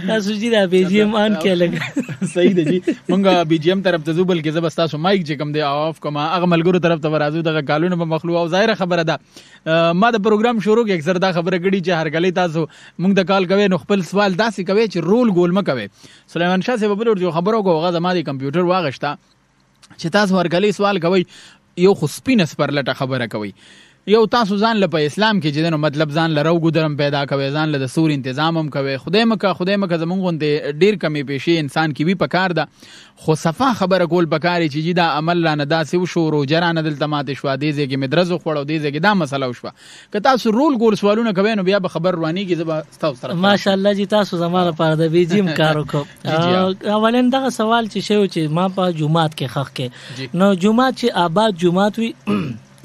تاسو چې دا بي جي ام ان کې لګ صحیح ده جی مونږه بي جي ام طرف ته زوبل کې زبستا سو مایک چې کم دی اف کما هغه ملګرو طرف ته ورازو دغه کالونه په مخلوق او ظاهر خبره ده ما د پروګرام شروع کې اکثر دا خبره کړي چې هر غلي تاسو مونږ د کال کوي نو خپل سوال داسې کوي چې رول ګول مکوي سليمان شاه صاحب بل ورته خبرو کوغه زما د کمپیوټر واغښتا چې تاسو هر غلي سوال کوي یو خو سپینس پر لټه خبره کوي یو تاسو ځان له په اسلام کې چې نو مطلب ځان له روغ درم پیدا کوي ځان له د سور تنظیم هم کوي خدای مکه زمونږ غوندې ډیر کمی پېښې انسان کې وی پکار ده خو صفه خبره کول پکاري چې دا عمل لا نه داسې وشو رو جرانه دلته ماته شو دې ځکه مدرسو خوړو دې ځکه دا مسله وشو که تاسو رول ګول سوالونه کوي نو بیا به خبر رواني کې زب تاسو سره ماشاءالله جی تاسو زموږ لپاره د بیجیم کار وکړو اولین دا سوال چې ما په جمعات کې خخ کې نو جمعات چې آباد جمعات وي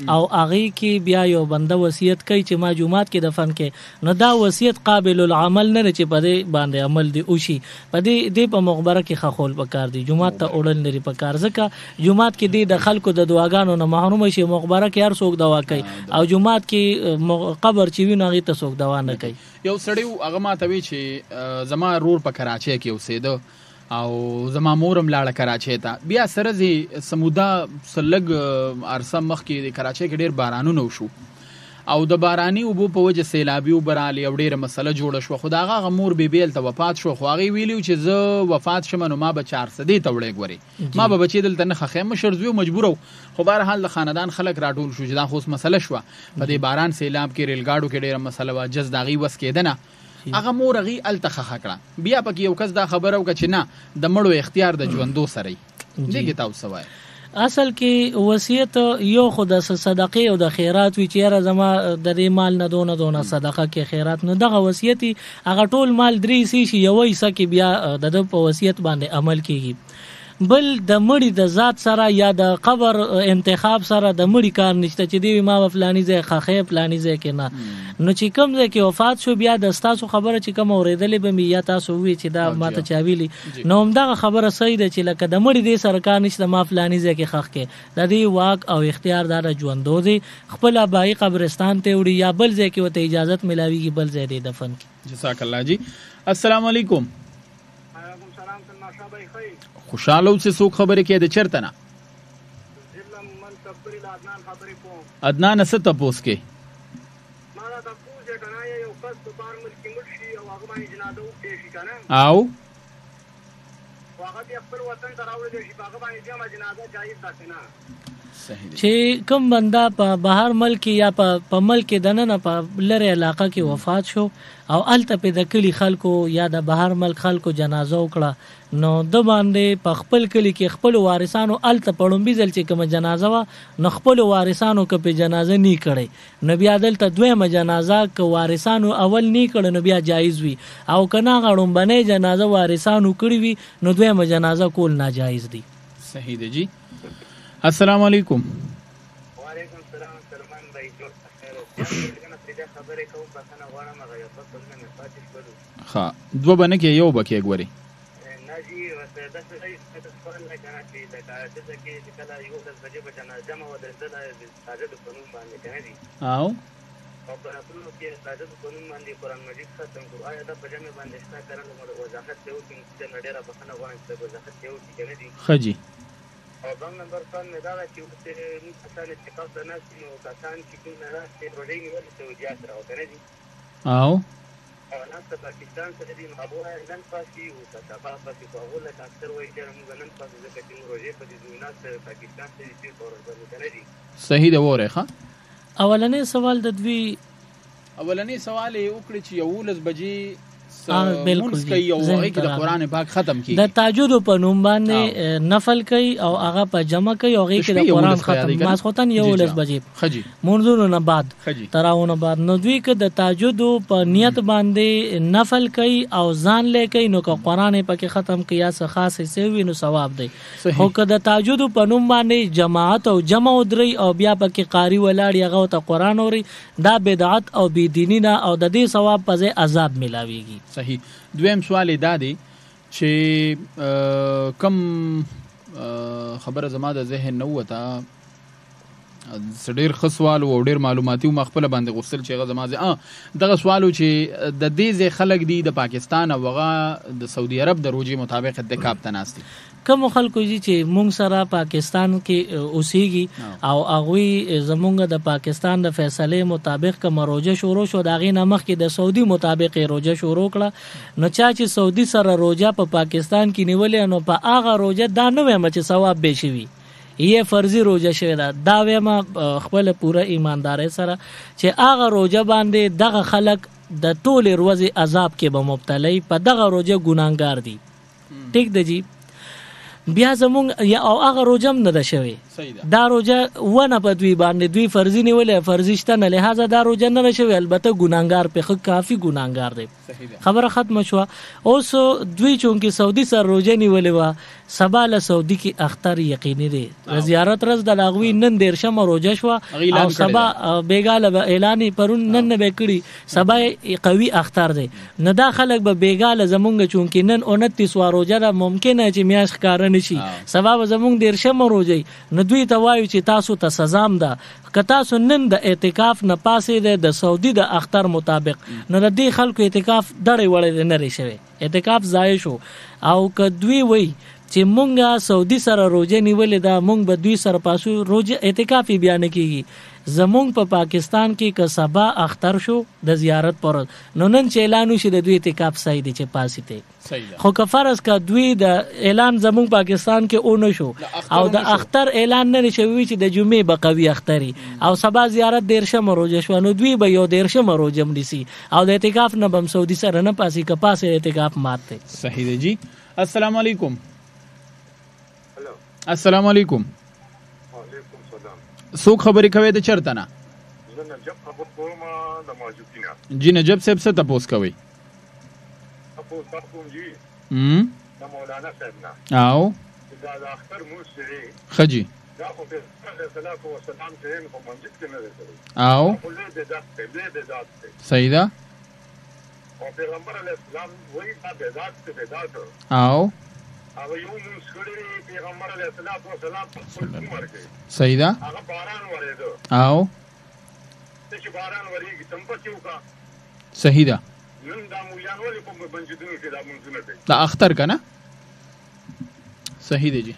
او هغه کې بیا یو بنده وصیت کوي چې ما جمعات کې دفن کې نو دا وصیت قابل العمل نه چې په دې باندې عمل دی او شي په دې په مقبره کې خخول پکار دی جمعات ته اورل لري پکار ځکه جمعات کې د خلکو د دعاګانو نه محروم شي مقبره کې هر څوک دعا کوي او جمعات کې قبر چې ویني هغه ته څوک دعا نه کوي یو سړی هغه ماته وی چې زما رور په کراچۍ کې اوسېده او زما مورم لاړه کراچۍ ته بیا سره زی سمودا سلګ ارسه مخ کې د کراچۍ کې ډیر بارانونه وشو او د باراني وبو په وجه سیلابي وبرالی او ډیره مسله جوړه شو خداغه غمور بیل ته وفات شو خو هغه ویلو چې زه وفات شمه نو ما به 400 ته وړې غوري ما به بچی دلته نه خخه مشرزو مجبورو خو بهر حال د خاندان خلک راټول شو چې دا خو مسله شو په دې باران سیلاب کې ریل گاډو کې ډیره مسله وا جز داغي وس کېدنه هغه مور غي التخخ کړه بیا پکې یو کس دا خبره وکړه چې نه د مړو اختیار د ژوندو سره دیګه تاسو وای اصل کې وصیت یو خود صدقه او د خیرات وی چیرې زما د دې مال نه دونه صدقه کې خیرات نو دغه وصیت هغه ټول مال درې سي یو ایسه کې بیا د په وصیت باندې عمل کیږي بل د مړی د ذات سره یا د قبر انتخاب سره د مړی کار نشته چې دی ما فلانی ځای خخې فلانی ځای کې نه نو چې کوم ځای کې وفات شو بیا د تاسو خبره چې کوم اوریدلې به یا تاسو وی چې دا ماته چاویلی نو همدغه خبره صحیح ده چې لکه د مړی د سره کار نشته ما فلانی ځای کې خخ کې د دې واک او اختیار دار ژوندو دي خپل ابای قبرستان ته وړي یا بل ځای کې وته اجازه ملاويږي بل ځای دی دفن کی جزاک الله جی السلام علیکم خوشاله اوسې څوک خبرې کې د چرته نه عدنان څه تپوس کې او چې کوم بندا په بهر ملک یا په ملک دننه په لری علاقه کې وفات شو او الته په د کلی خلکو یا د بهر ملک خلکو جنازه وکړه نو د باندې په خپل کلی کې خپل وارثانو الته پړم بيزل چې کوم جنازه وا نو خپل وارثانو کې په جنازه نه کړي نو بیا دلته دویمه جنازه ک وارثانو اول نه کړي نو بیا جایز وي او کنا غړم باندې جنازه وارثانو کړي وي نو دویمه جنازه کول ناجایز دي صحیح دی جی السلام علیکم وعلیکم السلام سلمان بھائی جو خیر خبره کوم پسنه غواړم هغه یو څه نه پاتې شو ها دوه باندې کې یو بکې غوري ناجی وسه د څه د خپل نه کنه چې د کار څه کې چې کله یو د بجې بچنه جمع و د تاجد قانون باندې کنه دي او په خپل کې تاجد قانون باندې قران مجید ختم کو آیا د بجې باندې ښه کړل نو وضاحت دیو چې د ډیره پسنه غواړم چې وضاحت دیو چې کنه دي خجی او بل نمبر څن مې دا چې موږ څه نه چې کاوه نه نو کسان چې کوم نه راځي پروژې نیول څه وجات راو کنه دي او نن ته پاکستان سره دي هغه نن پاسي او سبا پاسي په هغه لکه اکثر وایي چې موږ نن پاسي ځکه چې موږ روزي په دې زمينات پاکستان ته دي په ورځ نه دي صحیح ده وره ښه. اولنې سوال د دوی اولنې سوال یې وکړي چې 11 بجې بالکل کوي او هغه کې د قران پاک ختم کیږي د تهجد په نوم باندې نفل کوي او هغه په جمع کوي او هغه کې د قران ختم ماسختن 11 بجې خجی منځونو نه بعد تراونه بعد نو دوی کې د تهجد په نیت باندې نفل کوي او ځان لیکي نو که قران پکې ختم کیا څه خاص څه وي نو ثواب دی. خو که د تهجد په نوم باندې جماعت او جمع ودري او بیا پکې قاری ولاړ هغه ته قران اوري دا بدعت او بيدینی نه او د دې ثواب په ځای عذاب ملاويږي. صحیح. دویم سوال دا دی چې کم خبره زما د ذهن نه وته ډېر ښه سوال او ډېر معلوماتي او مخفله باندې غوښتل چې هغه زما دغه سوالو چې د دې ځای خلک دي د پاکستان او هغه د سعودي عرب د روجي مطابق اعتکاف ته ناست دي. کوم خلکو چې مونږ سره پاکستان کې اوسېږي او هغوی زمونږ د پاکستان د فیصلې مطابق کوم روزه شروع شو د هغې نه مخکې د سعودي مطابق روزه شروع کړه نو چا چې سعودي سره روزه په پاکستان کې نیولې نو په هغه روزه دا نه وایم چې ثواب به شي یې فرضي روزه شوی دا وایم خپل پوره ایماندارۍ سره چې هغه روزه باندې دغه خلک د ټولې ورځې عذاب کې به مبتلا په دغه روزه ګناهګار دي. ټیک ده جی. بیا زمونږ یا او هغه روزه هم نه ده شوې دا روزه ونه په دوی باندې دوی فرضي نیولې فرضي شته نه لهذا دا روزه نه ده شوې البته ګناهګار په کافي ګناهګار دی. خبره ختمه شوه. اوس دوی چونکې سعودي سره روزه نیولې وه سبا له سعودي کې اختر یقیني دی زیارت رز د لاغوي نن 13 روزه شوه او سبا بیګاله به اعلان پرون نن نه به کړي سبا قوي اختر دی نه دا خلک به بیګاله زمونږ چونکې نن 29 روزه ده ممکنه چې میاش ښکار نشي سبا به زمونږ 13 روزه نو دوی ته وایو چې تاسو ته سزام ده که تاسو نن د اعتکاف نه پاسې د سعودي د اختر مطابق نو د دې خلکو اعتکاف دړې وړې نه لري شوی اعتکاف ضایع شو او که دوی وایي چې مونږه سعودي سره روزه نیولې ده مونږ به دوی سره پاسو روزه اعتکاف بیان کیږي زمونږ په پاکستان کې که سبا اختر شو د زیارت پر نو نن چې اعلان وشي د دوی اعتکاف صحیح دی چې پاسې ته خو که فرض کا دوی د اعلان زمونږ پاکستان کې اونو شو او د اختر اعلان نه شوی چې د جمعې به قوي اختري او سبا زیارت 13 روزه شو نو دوی به یو 13 روزه مليسي او د اعتکاف نه بم سعودي سره نه پاسې که پاسې اعتکاف ماته. صحیح دی جی. السلام علیکم. السلام علیکم. وعلیکم السلام. څوک خبرې کوي د چرته نه؟ زه نجب خبر کوم د ماجوکینا. جی نجب صاحب څه تاسو کوي؟ تاسو کوم جی؟ د مولانا صاحب نه. او دا د اختر موسری خجی دا خو په صلوات و سلام ته په مسجد کې نه لري. او له دې صحیح ده. او پیغمبر علیه السلام وایي دا بدعت او هغه یو مسکړي پیغمبر علیه السلام په خپل عمر کې صحیح ده. هغه باران ورېدو او چې باران ورېږي تم په چوکا صحیح ده. نن دا مولیان ولې په بنجدونو کې دا منځونه کوي دا اختر کنه صحیح دی جی.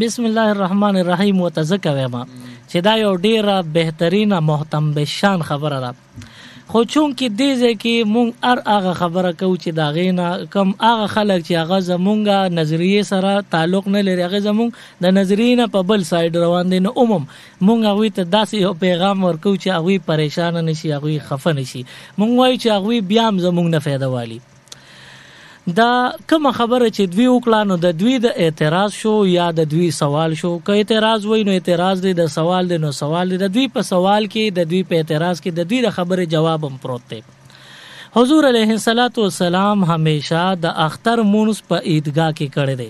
بسم الله الرحمن الرحیم وتذکر ما چې دا یو ډیره بهترینه محتم بشان خبره ده خو چون کې دې ځکه مونږ هغه خبره کوو چې دا غینا کم هغه خلک چې هغه زمونږه نظریه سره تعلق نه لري هغه زمونږ د نظریه نه په بل ساید روان دي نو مونږ هغه ته داسې یو پیغام ورکو چې هغه پریشان نشي هغه خفه نشي مونږ وایو چې هغه بیا هم زمونږ نه فایده والی دا کوم خبره چې دوی وکړه نو د دوی د اعتراض شو یا د دوی سوال شو که اعتراض وای نو اعتراض دی د سوال دی نو سوال دی د دوی په سوال کې د دوی په اعتراض کې د دوی د خبره جواب هم پروت دی. حضور علیه الصلاۃ والسلام همیشه د اختر مونږ په عیدګاه کې کړی دی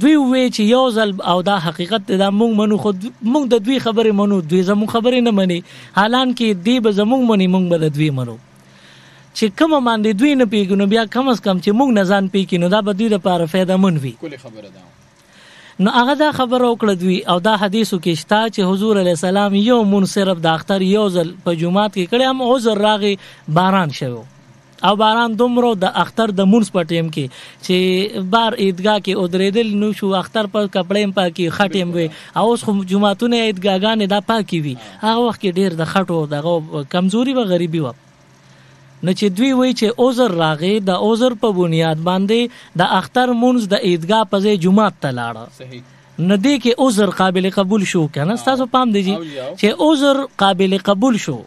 دوی وی چې یو ځل او دا حقیقت دا مونږ منو خو مونږ د دوی خبره منو دوی زموږ خبره نه مني حالانکه دی به زموږ مني مونږ به د دوی منو چې کوم باندې دوی نه پیګنو بیا کم از کم چې موږ نه ځان پیګنو دا به دوی لپاره فایده مند وي. کله خبره ده نو هغه دا خبره وکړه دوی او دا حدیثو کې شته چې حضور علیه السلام یو مون صرف د اختر یو ځل په جمعات کې کړي هم عذر راغی باران شوی او باران دومره د اختر د مونږ په ټیم کې چې بار عیدګاه کې اودریدل نو شو اختر پر کپړې پاکي خټیم وي او اوس خو جمعتونه عیدګاهګانې دا پاکي وي هغه وخت کې ډیر د خټو دغه کمزوري و غریبي و نو چې دوی وایي چې عذر راغی د عذر په بنیاد باندې د اختر مونځ د عیدګاه په ځای جمعات ته لاړه صحیح ندی کې عذر قابل قبول شو کنه تاسو پام دی چې عذر قابل قبول شو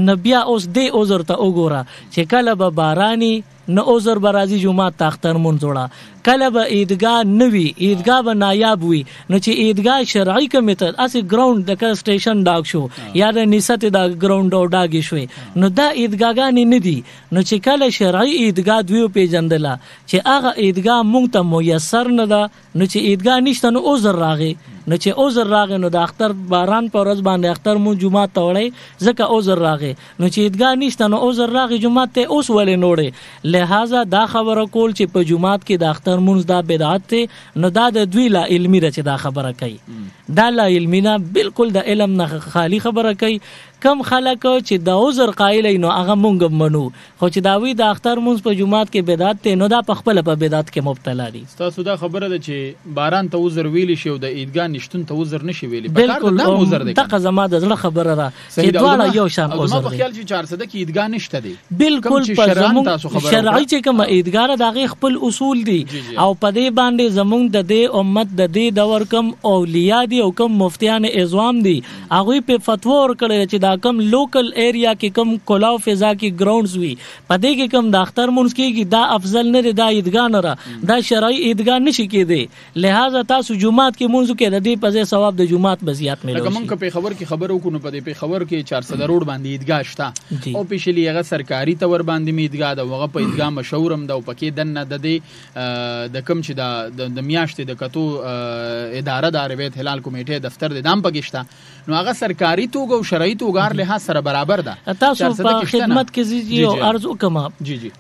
نبیا اوس دی عذر ته وګوره چې کله به بارانی نه عذر برازي جمعه ته اختر مونږ جوړه کله به عیدګاه نوي عیدګاه به نایاب وي نو چې عیدګاه شرعي کمیته اسی ګراوند د سټیشن ډاګ شو یا د نسات د ګراوند او ډاګ شوي نو دا عیدګاګانی نه دي نو چې کله شرعي عیدګاه دوی پیژندله چې هغه عیدګاه مونږ ته میسر نه ده نو چې عیدګاه نشته نو عذر راغی نو چې عذر راغی نو د اختر باران پر ورځ باندې اختر مو جمعه ته وړي ځکه عذر راغی نو چې عیدګاه نشته نو عذر راغی جمعه ته اوس ولې نوړي لہذا دا خبره کول چې په جمعات کې د اختر مونږ دا بدعت ته نو دا د دوی لا علمي ده چې دا خبره کوي دا لا علمي نه بالکل د علم نه خالی خبره کوي کم خلک چې د عذر قائل نو هغه مونږ منو خو چې دا وی د اختر مونږ په جمعات کې بدعت ته نو دا په خپل په بدعت کې مبتلا دي تاسو دا خبره ده چې باران ته عذر ویلی شي او د عیدګاه نشتون ته عذر نشي ویلی په کار دا عذر دی دغه زما د زړه خبره را چې دواړه یو شان عذر دی په خیال چې 400 کې عیدګاه نشته دی بالکل په زموږ شرعي چې کوم عیدګاه د خپل اصول دي او په دې باندې زموږ د دې امت د دې دور کم اولیاء دي او کم مفتیان اعظام دي هغه په فتوا ورکړي چې دا کم لوکل ایریا کې کم کولاو فضا کې ګراوندز وي پدې کې کم د اختر مونږ کې دا افضل نه دا عیدګاه نه را دا شرعي عیدګاه نشي کېدی لہذا تاسو جمعات کې مونږ کې د دې په ځای ثواب د جمعات بزیات ملوي لکه مونږ په خبر کې خبرو کو نو په دې په خبر کې 400 روډ باندې عیدګاه شته او پېښلي هغه سرکاري تور باندې عیدګاه دا وغه په عیدګاه مشهورم دا پکې دنه د دې د کم چې د میاشتې د کتو اداره د عربیت هلال کمیټې دفتر د دام پکشته نو هغه سرکاري توګه او شرعي توګه له سره برابر ده تاسو په خدمت کې زی او عرض وکما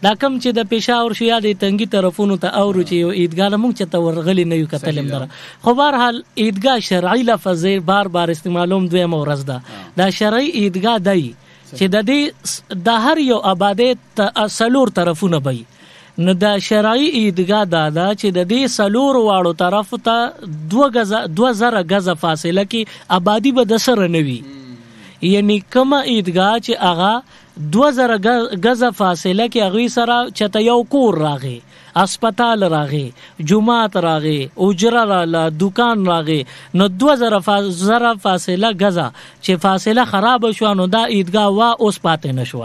دا کم چې د پېښور شیا د تنګي طرفونو ته او چې یو عیدګاه مونږ چې تورغلی نه یو کتلم در خو بهر حال عیدګاه شرعي لفظ بار بار استعمالوم دوی مورز ده دا شرعي عیدګاه دی چې د دې د هر یو آباده سلور طرفونه وي نو دا شرعي عیدګاه دا چې د دې سلور واړو طرف ته 2000 غزه فاصله کې آبادی به د سره نوي یعنی کومه عیدګاه چې هغه 2000 غزه فاصله کې هغه سره چته یو کور راغی اسپیټال راغی جمعات راغی اجره رااله دکان راغی نو 2000 فاصله غزه چې فاصله خراب شو نو دا عیدګاه وا اوس پاتې نشو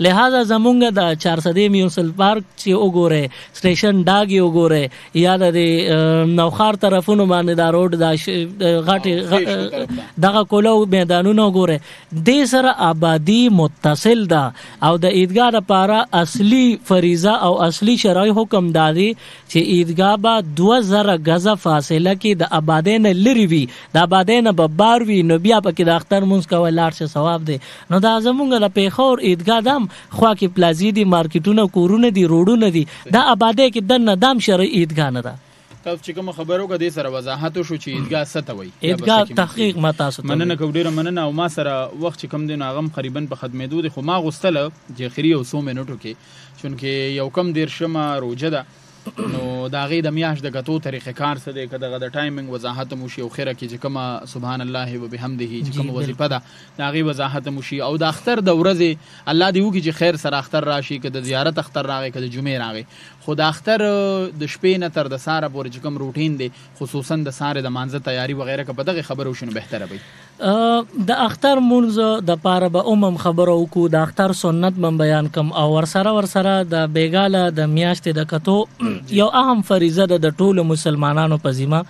لہذا زمونږ د 400 میونسپل پارک چې وګوره سټیشن ډاګي وګوره یا د نوخار طرفونو باندې دا روډ دا غټي دغه کولو میدانونو وګوره د سره آبادی متصل ده او د عیدګاه لپاره اصلي فریضه او اصلي شرعي حکم دادي چې عیدګاه با 2000 غزه فاصله کې د آبادین لري وي د آبادین به بار وي نو بیا پکې د اختر مونږ کول لاړ شه ثواب دی نو دا زمونږ له پیښور عیدګاه دم خوا کې پلازي دي مارکیټونه کورونه دي روډونه دي دا آباده کې د ندام شرعي عیدګاه نه ده تاسو چې کوم خبرو کې د سره وضاحت شو چې عیدګاه څه ته وایي عیدګاه تحقیق ما تاسو مننه کوم ډیره مننه او ما سره وخت چې کم دی نو هغه تقریبا په خدمتو دي خو ما غوستله چې خري او 100 منټو کې چونکې یو کم دیر شمه روجه ده نو دا غي د میاش د غتو طریقې کار څه دی کده د ټایمینګ وضاحت مو شي او خیره کې چې کومه سبحان الله وبحمده چې کومه وظیفه ده دا غي وضاحت مو شي او د اختر د ورځې الله دی وکي چې خیر سره اختر راشي کده زیارت اختر راغی کده جمعه راغی خو د اختر د شپې نه تر د ساره پورې چې کوم روټین دی خصوصا د ساره د مانزه تیاری وغیرہ که په دغه خبرو شنو بهتره وي د اختر مونږ د پاره به خبرو کو د اختر سنت من بیان کم او ور سره د بیګاله د میاشتې د کتو یو اهم فریضه ده د ټولو مسلمانانو په ذمہ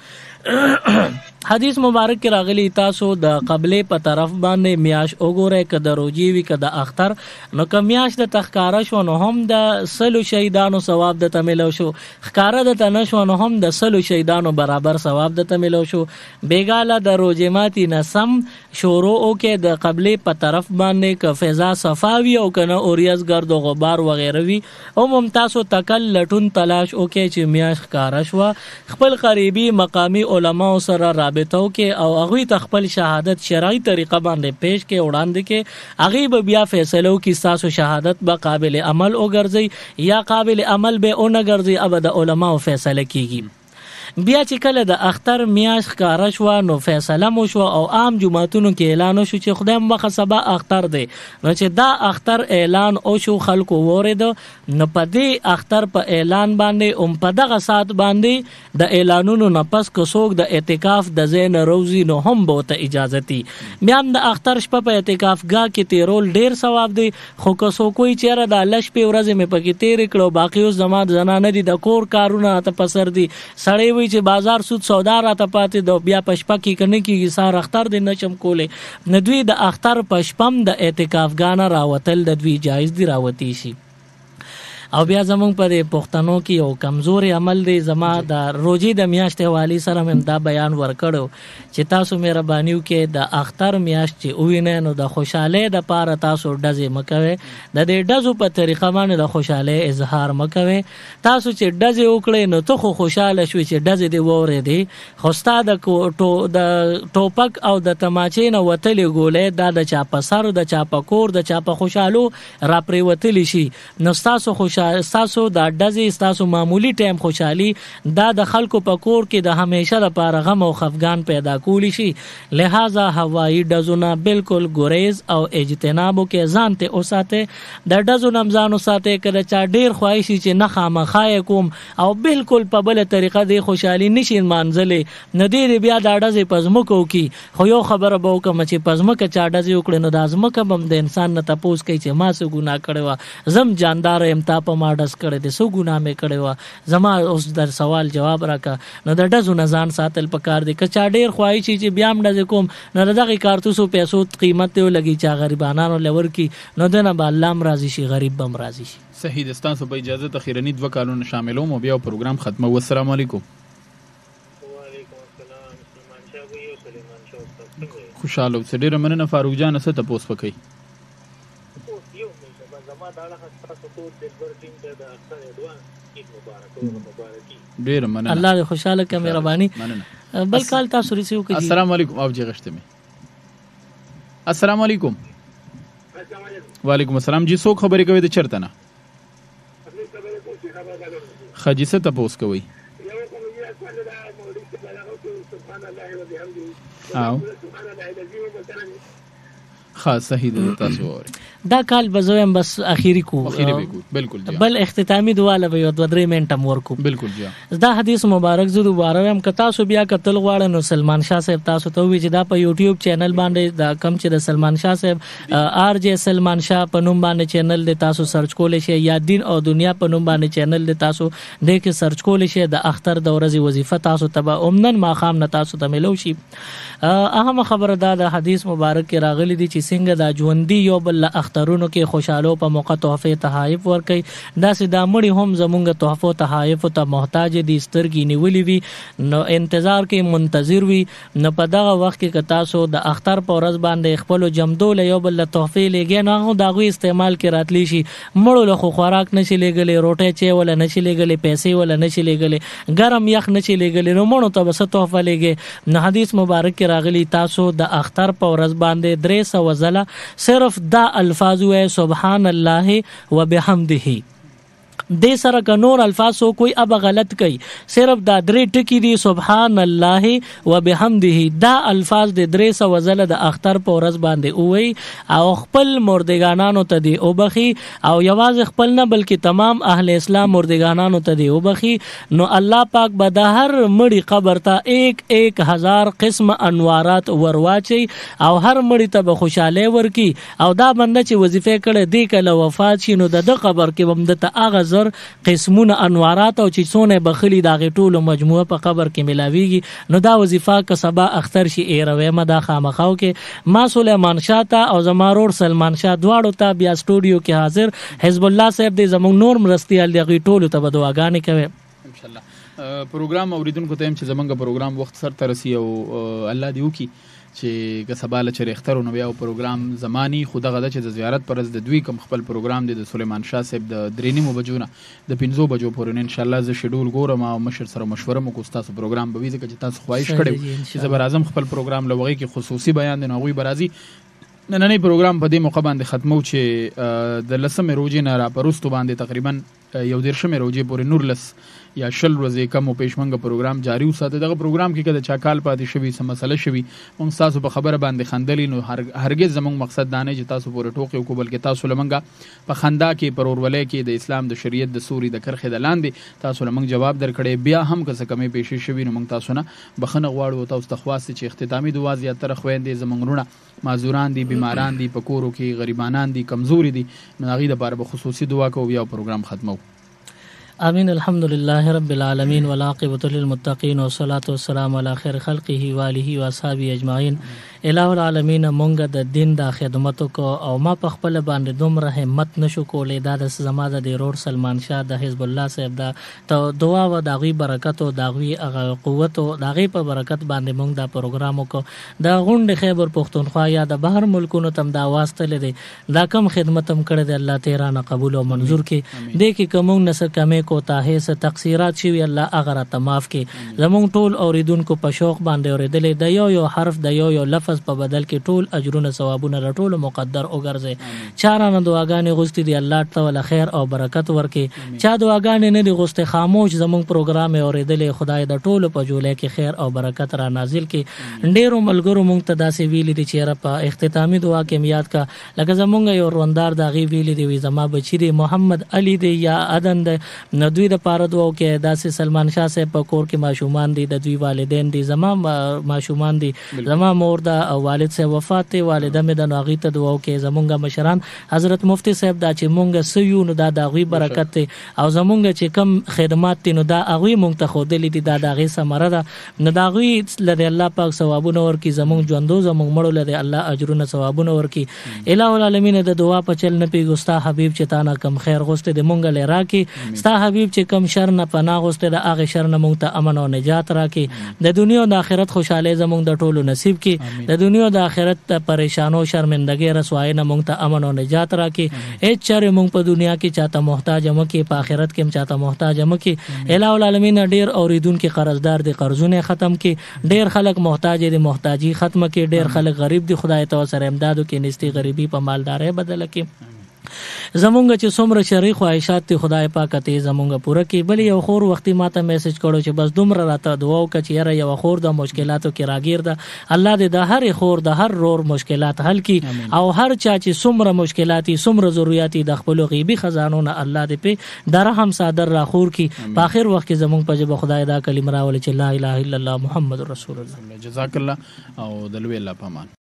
حدیث مبارک کې راغلی تاسو د قبلې په طرف باندې میاش وګورئ کده روجي وي کده اختر نو که میاش د تخکاره شو نو هم د سلو شهیدانو ثواب د تملو شو خکاره د تنشو نو هم د سلو شهیدانو برابر ثواب د تملو شو بیګاله د روجه ماتي نسم شروع او کې د قبلې په طرف باندې ک فضا صفاوي او کنه اوریاز ګرد او غبار وغیرہ وي او ممتازو تکل لټون تلاش او کې چې میاش خکاره شو خپل قریبي مقامی علما سره رابطه کې او هغه خپل شهادت شرعي طریقه باندې پیش کې وړاندې کې هغه بیا فیصلو کې تاسو شهادت به قابل عمل او ګرځي یا قابل عمل به اون ګرځي ابد علما او فیصله کیږي بیا چې کله د اختر میاشت ښکاره شوه نو فیصله مو شوه او عام جوماتونو کې اعلان وشو چې خدای مخه سبا اختر دی. نو چې دا اختر اعلان وشو خلکو واورېده نو په دې اختر په اعلان باندې په دغه ساعت باندې د اعلانونو نه پس که څوک د اعتکاف د ځای نه روزي نو هم به ورته اجازتي. بیا هم د اختر شپه په اعتکافګاه کې تیرول ډېر ثواب دی. خو که څوک وایي چېرې دا لږ شپې ورځې مې پکې تېرې کړو باقي اوس زما زنانه دي د کور کارونه راته په سر دي. سړی وایي چې بازار سود سودا راته پاتې ده بیا په شپه کې که نه کېږي سهار اختر دی نشم کولی. نو دوی د اختر په شپه هم د اعتکافګاه نه راوتل د دوی جایز دي راوتی شي. او بیا زمونږ په پښتنو کې یو کمزوري عمل دی. زما د روزې د میاشتې حوالې سره مې دا بیان ورکړو چې تاسو مهرباني وکړئ د اختر میاشت چې ووینئ نو د خوشحالۍ دپاره تاسو ډزې مه کوئ. د دې ډزو په طریقه باندې د خوشحالۍ اظهار مه کوئ. تاسو چې ډزې وکړئ نو ته خو خوشحاله شوې چې ډزې دې واورېدې خو ستا د ټوپک او د تماچې نه وتلې ګولۍ دا د چا په سر د چا په کور د چا په خوشحالو راپرېوتلی شي نو ستاسو ستاسو دا ډزې ستاسو معمولی ټایم خوشحالي دا د خلکو په کور کې د همیشه لپاره غم او خفګان پیدا کولی شي. لہذا هوایي ډزونه بالکل ګریز او اجتنابو کې ځان ته وساتئ. د ډزو نه ځان وساتئ که د چا ډېر خواهش شي چې نه خامخا یې کوم او بالکل په بله طریقه دې خوشحالي نشي نمانځلی نو دې بیا دا ډزې په ځمکو وکړي. خو یو خبره به وکړم چې په ځمکه چا ډزې وکړې نو دا ځمکه به هم د انسان نه تپوس کوي چې ما څه ګناه کړې وه زم جانداره یم تا په ما ډز کړی دی څه ګناه مې کړې وه زما اوس در سوال جواب راکړه. نو د ډزو نه ځان ساتل پکار دی. که چا ډېر خواهش شي چې بیا هم ډزې کوم نو د دغې کارتوسو پیسو قیمت یې ولګي چې غریبانانو له ورکړي نو دنه به الله هم راضي شي غریب به هم راضي شي. صحیح ده. ستاسو په اجازه اخیرني 2 کالونه شاملوم او بیا پروګرام ختمو. السلام علیکم. وعلیکم السلام. سلمان شاه وی او سلیمان شاه استاد خوشاله اوسه. ډېره مننه فاروق جان. څه تپوس وکړئ؟ یو زما دا هغه تاسو ټول د ورټینګ د اختر ادوان عید مبارکي. ډېره مننه. الله دې خوشحاله کړه مهرباني. بل کال تاسو ریسیو کړئ. السلام علیکم. او جی غشته مې السلام علیکم. وعلیکم السلام. جی څوک خبرې کوي د چرته نه؟ خجی څه تپوس کوئ؟ او خاص صحیح ده. تاسو وره دا کال به زویم بس اخیری کو بالکل جی. بل اختتامی دواله به یو 2-3 منټه مور کو. بالکل جی. دا حدیث مبارک زو دوباره هم که تاسو بیا قتل غواړئ نو سلمان شاه صاحب تاسو ته وی چې دا په یوټیوب چینل باندې دا کم چې د سلمان شاه صاحب آر جے سلمان شاه په نوم باندې چینل دی تاسو سرچ کولی شئ یا دین او دنیا په نوم باندې چینل دی تاسو دې کې سرچ کولی شئ. د اختر د ورځې وظیفه تاسو ته عموماً ماښام نه تاسو ته ملو شي. اهم خبره دا د حدیث مبارک کې راغلی دی چې څنګه دا ژوندي یو بل اخترونو کې خوشاله په موقع تحفه تحائف ورکي. داسې دا مړي هم زمونږ تحفه تحائف ته محتاج دي. سترګې نیولې وي نو انتظار کې منتظر وي نو په دغه وخت کې که تاسو د اختر په ورځ باندې خپل جمدو له یو بل تحفه لګي نو هغه دغه استعمال کې راتلی شي. مړو له خو خوراک نشي لګلې روټه چي ولا نشي لګلې پیسې ولا نشي لګلې ګرم یخ نشي لګلې نو مړو ته بس تحفه لګي. نو حدیث مبارک کې راغلی تاسو د اختر په ورځ باندې 300 ځله صرف دا الفاظ وې سبحان الله وبحمده. دې سره که نور الفاظ سو کوئی اب غلط کوي صرف دا 3 ټکی دي سبحان الله وبحمده. دا الفاظ د 300 ځله د اختر په ورځ باندې وای او خپل مردگانانو ته دی او بخي او یوازې خپل نه بلکې تمام اهل اسلام مردگانانو ته دی او بخي. نو الله پاک به د هر مړي قبر ته 1000 قسم انوارات ورواچي او هر مړي ته به خوشاله ورکی. او دا بنده چې وظیفه کړي دی کله وفات شي نو د قبر کې هم د اغه قسمونه انوارات او چې څونه بخلی دا غټولو مجموعه په قبر کې ملاویږي. نو دا وظیفه که سبا اختر شي ایروي مدا خامخاو کې ما سلیمان شاه ته او زما رور سلمان شاه دواړو ته بیا سټوډیو کې حاضر حزب الله صاحب دې زموږ نور مرستيال دی غټولو ته بدواګانې کوي ان شاء الله. پروګرام اوریدونکو ته چې زمونږ پروګرام وخت سر ترسي او الله دی وکي چې که سبا له چر اختر نو بیا پروګرام زمانی خو دغه د چې د زیارت پرز د دوی کوم خپل پروګرام دی د سلیمان شاه صاحب د 3:30 بجو نه د 5 بجو پورې ان شاء الله ز شیډول ګورم او مشر سره مشوره مو کو تاسو پروګرام به ویزه چې تاسو خواهش کړئ چې زبر اعظم خپل پروګرام لوغي کې خصوصي بیان دی نو غوي برازي نننی پروګرام په دې موقع باندې ختمو چې د لسمې روزې نه را پروستو باندې تقریبا یو 13 روزې پورې 19 یا 20 ورځې کم او پېشمنګ پروګرام جاری وساته. دغه پروګرام کې کده چا کال پاتې شوی سم مسله شوی موږ تاسو په خبره باندې خندلې نو هرګز زموږ مقصد دا نه چې تاسو پورې ټوکې وکړو بلکې تاسو لمنګه په خندا کې پرورولۍ کې د اسلام د شریعت د سوري د کرخې د لاندې تاسو لمنګ جواب درکړې. بیا هم که څه کمې پېښې شوي نو موږ تاسو نه بخښنه غواړو. تاسو ته خواست چې اختتامي دعا زیاتره خویندې زموږ وروڼه معذوران دي بیماران دي په کورو کې غریبانان دي کمزوري دي نو هغوی دپاره به خصوصي دعا کوو بیا پروګرام ختمو. آمین. الحمدلله رب العالمین والعاقبۃ للمتقین والصلاة والسلام علی خیر خلقه و آله و اصحابه اجمعین. الہ العالمین مونږ د دین د خدمت کو او ما په خپل باندې دومره همت نشو کولای دا د زما د ډیرور سلمان شاه د حزب الله صاحب دا ته دعا و د غي برکت او د غي قوت او د غي په برکت باندې مونږ دا پروګرام کو د غونډ خیبر پښتونخوا یا د بهر ملکونو تم دا واسطه لري دا کم خدمتم کړی دی الله تعالی نه قبول او منظور کړي. د کی کوم نس کمه کو تاهه س تقصیرات شوی الله هغه را معاف کړي. زمون ټول اوریدونکو په شوق باندې اوریدلې د یو حرف د یو لفظ په بدل کې ټول اجرونه ثوابونه رټول مقدر وګرځي. چارانه دعاګانې غوستي دی الله تعالی خیر او برکت ورکړي. چا دعاګانې نه دی غوسته خاموش زمون پروګرام اوریدلې خدای د ټول په جوړه کې خیر او برکت را نازل کړي. ډیرو ملګرو مونږ ته داسې ویلي دي چې په اختتامی دعا کې میاد کا لکه زمونږ یو روندار دا غي ویلي دی زما بچی دی محمد علی دی یا ادن دی نو دوی د پاره دعا کې داسې سلمان شاه صاحب په کور کې ماشومان دي د دوی والدین دي زما ماشومان دي زما مور دا والد سے وفات ته والده مې د ناغي ته دعا کې زمونږ مشران حضرت مفتی صاحب دا چې مونږ سيو نو دا د غوي برکت ته او زمونږ چې کم خدمات دي نو دا غوي مونږ ته خودلې دي دا د غي سمره ده نو دا غوي لدی الله پاک ثوابونه ورکي زمونږ ژوندو زمونږ مړو لدی الله اجرونه ثوابونه ورکي. الہ العالمین د دعا په چل نه پیګستا حبیب چې تا نه کم خیر غوسته د مونږ لرا کې ستا حبیب چې کم شر نه پناه غوسته د هغه شر نه مونږ ته امن او نجات راکړي. د دنیا او د آخرت خوشاله زمونږ د ټولو نصیب کړي. د دنیا او د آخرت پریشانو شرمندګي رسوای نه مونږ ته امن او نجات راکړي. هیڅ چر مونږ په دنیا کې چاته محتاج هم کې په آخرت کې هم چاته محتاج هم کې. الہ العالمین ډیر اوریدونکو قرضدار دي قرضونه ختم کې. ډیر خلک محتاج دي محتاجی ختم کې. ډیر خلک غریب دي خدای ته سره امدادو کې نستی غریبی په مالداري بدل کې. زمونږ چې څومره شرعي خواهشات ته خدای پاک ته زمونږ پوره کې. بل یو خور وختي ماته میسج کړو چې بس دومره راته دعا وکړه چې یاره یو خور د مشکلاتو کې راګیر ده الله دې د هر خور د هر رور مشکلات حل کړي او هر چا چې څومره مشکلاتي څومره ضرورتي د خپل غیبی خزانو نه الله دې په د رحم صادر راخور کړي. په اخر وخت کې زمونږ په جبه خدای دا کلمه راول چې لا اله الا الله محمد رسول الله. جزاک الله او دلوي الله پامان.